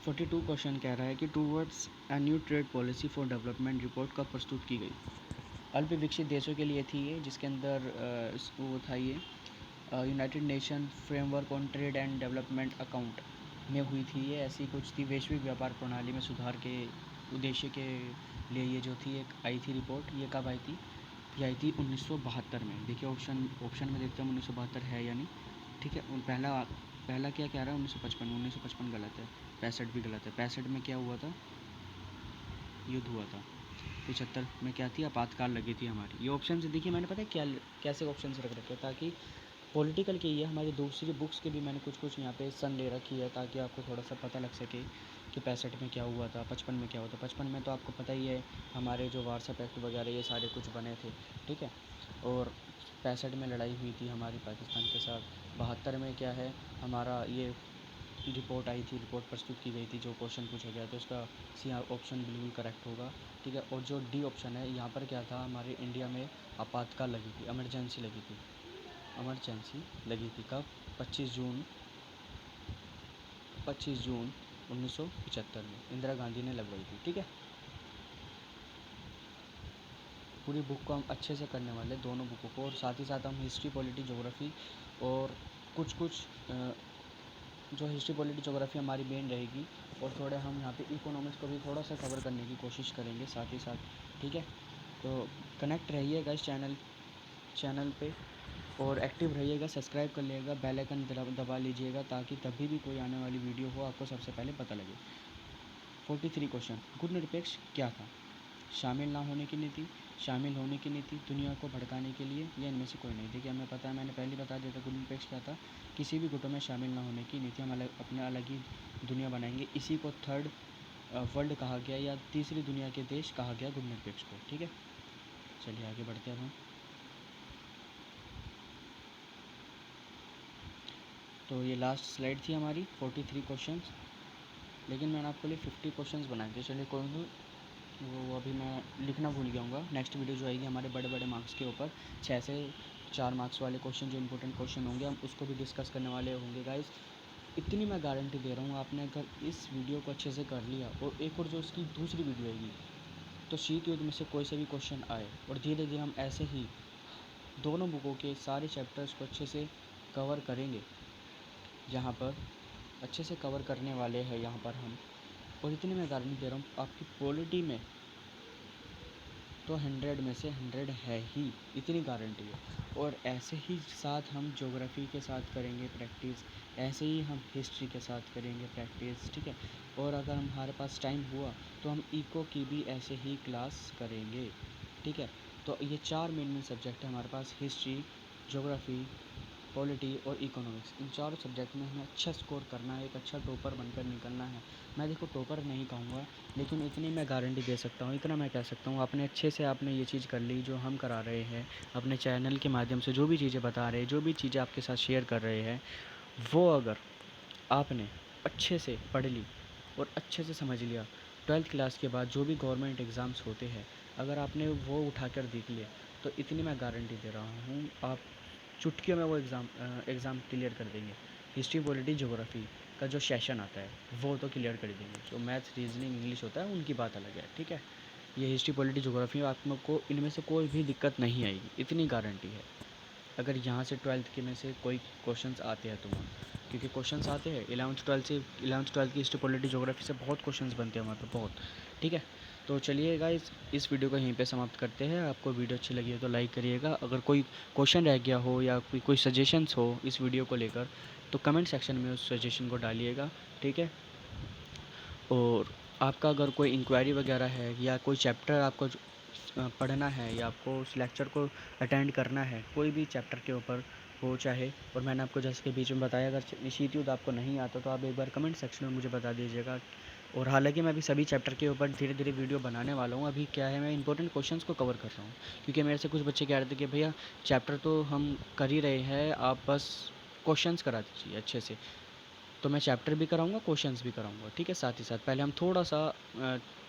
42 क्वेश्चन कह रहा है कि towards a new trade policy for development report कब प्रस्तुत की गई? अल्प विकसित देशों के लिए थी ये, जिसके अंदर वो था ये United nation framework on trade and development account में हुई थी ये, ऐसी कुछ थी। वैश्विक व्यापार प्रणाली में सुधार के उद्देश्य के लिए ये जो थी एक आई थी रिपोर्ट। ये कब आई थी? ये आई थी 1972 में। देखिए ऑप्शन में देखते हैं 1972 है या नहीं। ठीक है, पहला क्या कह रहा है 1955 गलत है, 65 भी गलत है। 65 में क्या हुआ था, युद्ध हुआ था। 75 में क्या थी, आपातकाल लगी थी हमारी। ये ऑप्शन से देखिए मैंने पता है क्या कैसे ऑप्शन रख रखे ताकि पॉलिटिकल के ये हमारी दूसरी बुक्स के भी मैंने कुछ यहाँ पे सन ले रखी है, ताकि आपको थोड़ा सा पता लग सके कि 65 में क्या हुआ था, 55 में क्या हुआ था। 55 में तो आपको पता ही है हमारे जो वारसा एक्ट वगैरह ये सारे कुछ बने थे। ठीक है, और 65 में लड़ाई हुई थी हमारी पाकिस्तान के साथ। 72 में क्या है, हमारा ये रिपोर्ट आई थी, रिपोर्ट प्रस्तुत की गई थी, जो क्वेश्चन पूछा गया तो उसका सी ऑप्शन बिल्कुल करेक्ट होगा। ठीक है, और जो डी ऑप्शन है यहाँ पर क्या था, हमारे इंडिया में आपातकाल लगी थी, इमरजेंसी लगी थी। इमरजेंसी लगी थी कब? 25 जून 1975 में इंदिरा गांधी ने लगवाई थी। ठीक है, पूरी बुक को हम अच्छे से करने वाले, दोनों बुकों को, और साथ ही साथ हम हिस्ट्री, पॉलिटी, ज्योग्राफी और कुछ जो हिस्ट्री, पॉलिटी, ज्योग्राफी हमारी मेन रहेगी, और थोड़े हम यहाँ पे इकोनॉमिक्स को भी थोड़ा सा कवर करने की कोशिश करेंगे साथ ही साथ। ठीक है, तो कनेक्ट रहिएगा इस चैनल पे और एक्टिव रहिएगा, सब्सक्राइब कर लीजिएगा, बेल आइकन दबा लीजिएगा ताकि तभी भी कोई आने वाली वीडियो हो आपको सबसे पहले पता लगे। 43 क्वेश्चन, गुट निरपेक्ष क्या था? शामिल ना होने की नीति, शामिल होने की नीति, दुनिया को भड़काने के लिए, या इनमें से कोई नहीं। देखिए हमें पता है, मैंने पहले बता दिया था गुट निरपेक्ष क्या था, किसी भी गुटों में शामिल ना होने की नीति, हम अपने अलग ही दुनिया बनाएंगे। इसी को थर्ड वर्ल्ड कहा गया या तीसरी दुनिया के देश कहा गया गुट निरपेक्ष को। ठीक है, चलिए आगे बढ़ते हैं हम। तो ये लास्ट स्लाइड थी हमारी 43 क्वेश्चन, लेकिन मैंने आपके लिए 50 क्वेश्चन बनाए थे। चलिए कोई नहीं, वो अभी मैं लिखना भूल गया हूँ। नेक्स्ट वीडियो जो आएगी हमारे बड़े बड़े मार्क्स के ऊपर, 6 से 4 मार्क्स वाले क्वेश्चन जो इंपॉर्टेंट क्वेश्चन होंगे हम उसको भी डिस्कस करने वाले होंगे गाइस। इतनी मैं गारंटी दे रहा हूँ, आपने अगर इस वीडियो को अच्छे से कर लिया और एक और जो इसकी दूसरी वीडियो आएगी, तो शीत युद्ध में से कोई से भी क्वेश्चन आए और धीरे धीरे हम ऐसे ही दोनों बुकों के सारे चैप्टर्स को अच्छे से कवर करेंगे। यहाँ पर अच्छे से कवर करने वाले हैं यहाँ पर हम, और इतनी मैं गारंटी दे रहा हूँ आपकी पॉलिटी में तो 100 में से 100 है ही, इतनी गारंटी है। और ऐसे ही साथ हम ज्योग्राफी के साथ करेंगे प्रैक्टिस, ऐसे ही हम हिस्ट्री के साथ करेंगे प्रैक्टिस, ठीक है। और अगर हमारे पास टाइम हुआ तो हम इको की भी ऐसे ही क्लास करेंगे, ठीक है। तो ये 4 मेन सब्जेक्ट है हमारे पास, हिस्ट्री, ज्योग्राफी, पॉलिटी और इकोनॉमिक्स। इन चारों सब्जेक्ट में हमें अच्छा स्कोर करना है, एक अच्छा टॉपर बनकर निकलना है। मैं देखो टॉपर नहीं कहूँगा, लेकिन इतनी मैं गारंटी दे सकता हूँ, इतना मैं कह सकता हूँ, आपने अच्छे से आपने ये चीज़ कर ली जो हम करा रहे हैं अपने चैनल के माध्यम से, जो भी चीज़ें बता रहे हैं, जो भी चीज़ें आपके साथ शेयर कर रहे हैं, वो अगर आपने अच्छे से पढ़ ली और अच्छे से समझ लिया, 12th क्लास के बाद जो भी गवर्नमेंट एग्ज़ाम्स होते हैं, अगर आपने वो उठाकर देख लिए, तो इतनी मैं गारंटी दे रहा हूँ आप चुटकियों में वो एग्ज़ाम क्लियर कर देंगे। हिस्ट्री, पॉलिटी, ज्योग्राफी का जो सेशन आता है वो तो क्लियर कर देंगे। जो मैथ, रीजनिंग, इंग्लिश होता है उनकी बात अलग है, ठीक है। ये हिस्ट्री, पॉलिटी, ज्योग्राफी आपको इनमें से कोई भी दिक्कत नहीं आएगी, इतनी गारंटी है। अगर यहाँ से 12th के में से कोई क्वेश्चंस आते हैं तुम्हारे, क्योंकि क्वेश्चंस आते हैं 11th 12th की हिस्ट्री, पॉलिटी, ज्योग्राफी से बहुत क्वेश्चंस बनते हैं हमारे पे, बहुत, ठीक है। तो चलिए गाइस, इस वीडियो को यहीं पे समाप्त करते हैं। आपको वीडियो अच्छी लगी हो तो लाइक करिएगा। अगर कोई क्वेश्चन रह गया हो या कोई सजेशंस हो इस वीडियो को लेकर, तो कमेंट सेक्शन में उस सजेशन को डालिएगा, ठीक है। और आपका अगर कोई इंक्वायरी वगैरह है या कोई चैप्टर आपको पढ़ना है या आपको उस लेक्चर को अटेंड करना है, कोई भी चैप्टर के ऊपर हो चाहे, और मैंने आपको जैसे कि बीच में बताया, अगर शीत युद्ध आपको नहीं आता तो आप एक बार कमेंट सेक्शन में मुझे बता दीजिएगा। और हालांकि मैं अभी सभी चैप्टर के ऊपर धीरे धीरे वीडियो बनाने वाला हूँ। अभी क्या है, मैं इंपॉर्टेंट क्वेश्चंस को कवर कर रहा हूँ, क्योंकि मेरे से कुछ बच्चे कह रहे थे कि भैया चैप्टर तो हम कर ही रहे हैं, आप बस क्वेश्चंस करा दीजिए अच्छे से। तो मैं चैप्टर भी कराऊंगा, क्वेश्चंस भी कराऊंगा, ठीक है। साथ ही साथ पहले हम थोड़ा सा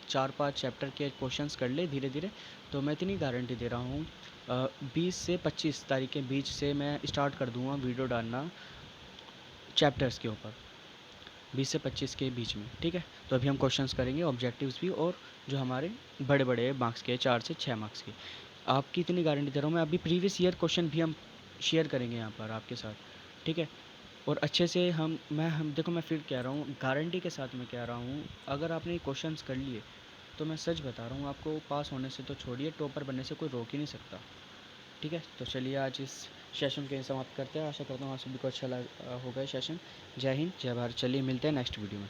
4-5 चैप्टर के क्वेश्चंस कर ले धीरे धीरे। तो मैं इतनी गारंटी दे रहा हूँ 20 से 25 तारीख के बीच से मैं स्टार्ट कर दूँगा वीडियो डालना चैप्टर्स के ऊपर, 20 से 25 के बीच में, ठीक है। तो अभी हम क्वेश्चंस करेंगे, ऑब्जेक्टिव्स भी, और जो हमारे बड़े बड़े मार्क्स के 4 से 6 मार्क्स के। आपकी इतनी गारंटी दे रहा हूँ मैं। अभी प्रीवियस ईयर क्वेश्चन भी हम शेयर करेंगे यहाँ पर आपके साथ, ठीक है। और अच्छे से हम देखो, मैं फिर कह रहा हूँ, गारंटी के साथ मैं कह रहा हूँ, अगर आपने ये क्वेश्चंस कर लिए तो मैं सच बता रहा हूँ आपको, पास होने से तो छोड़िए, टॉपर बनने से कोई रोक ही नहीं सकता, ठीक है। तो चलिए आज इस सेशन के समाप्त करते हैं। आशा करता हूँ आप सभी को अच्छा होगा सेशन। जय हिंद, जय भारत। चलिए मिलते हैं नेक्स्ट वीडियो में।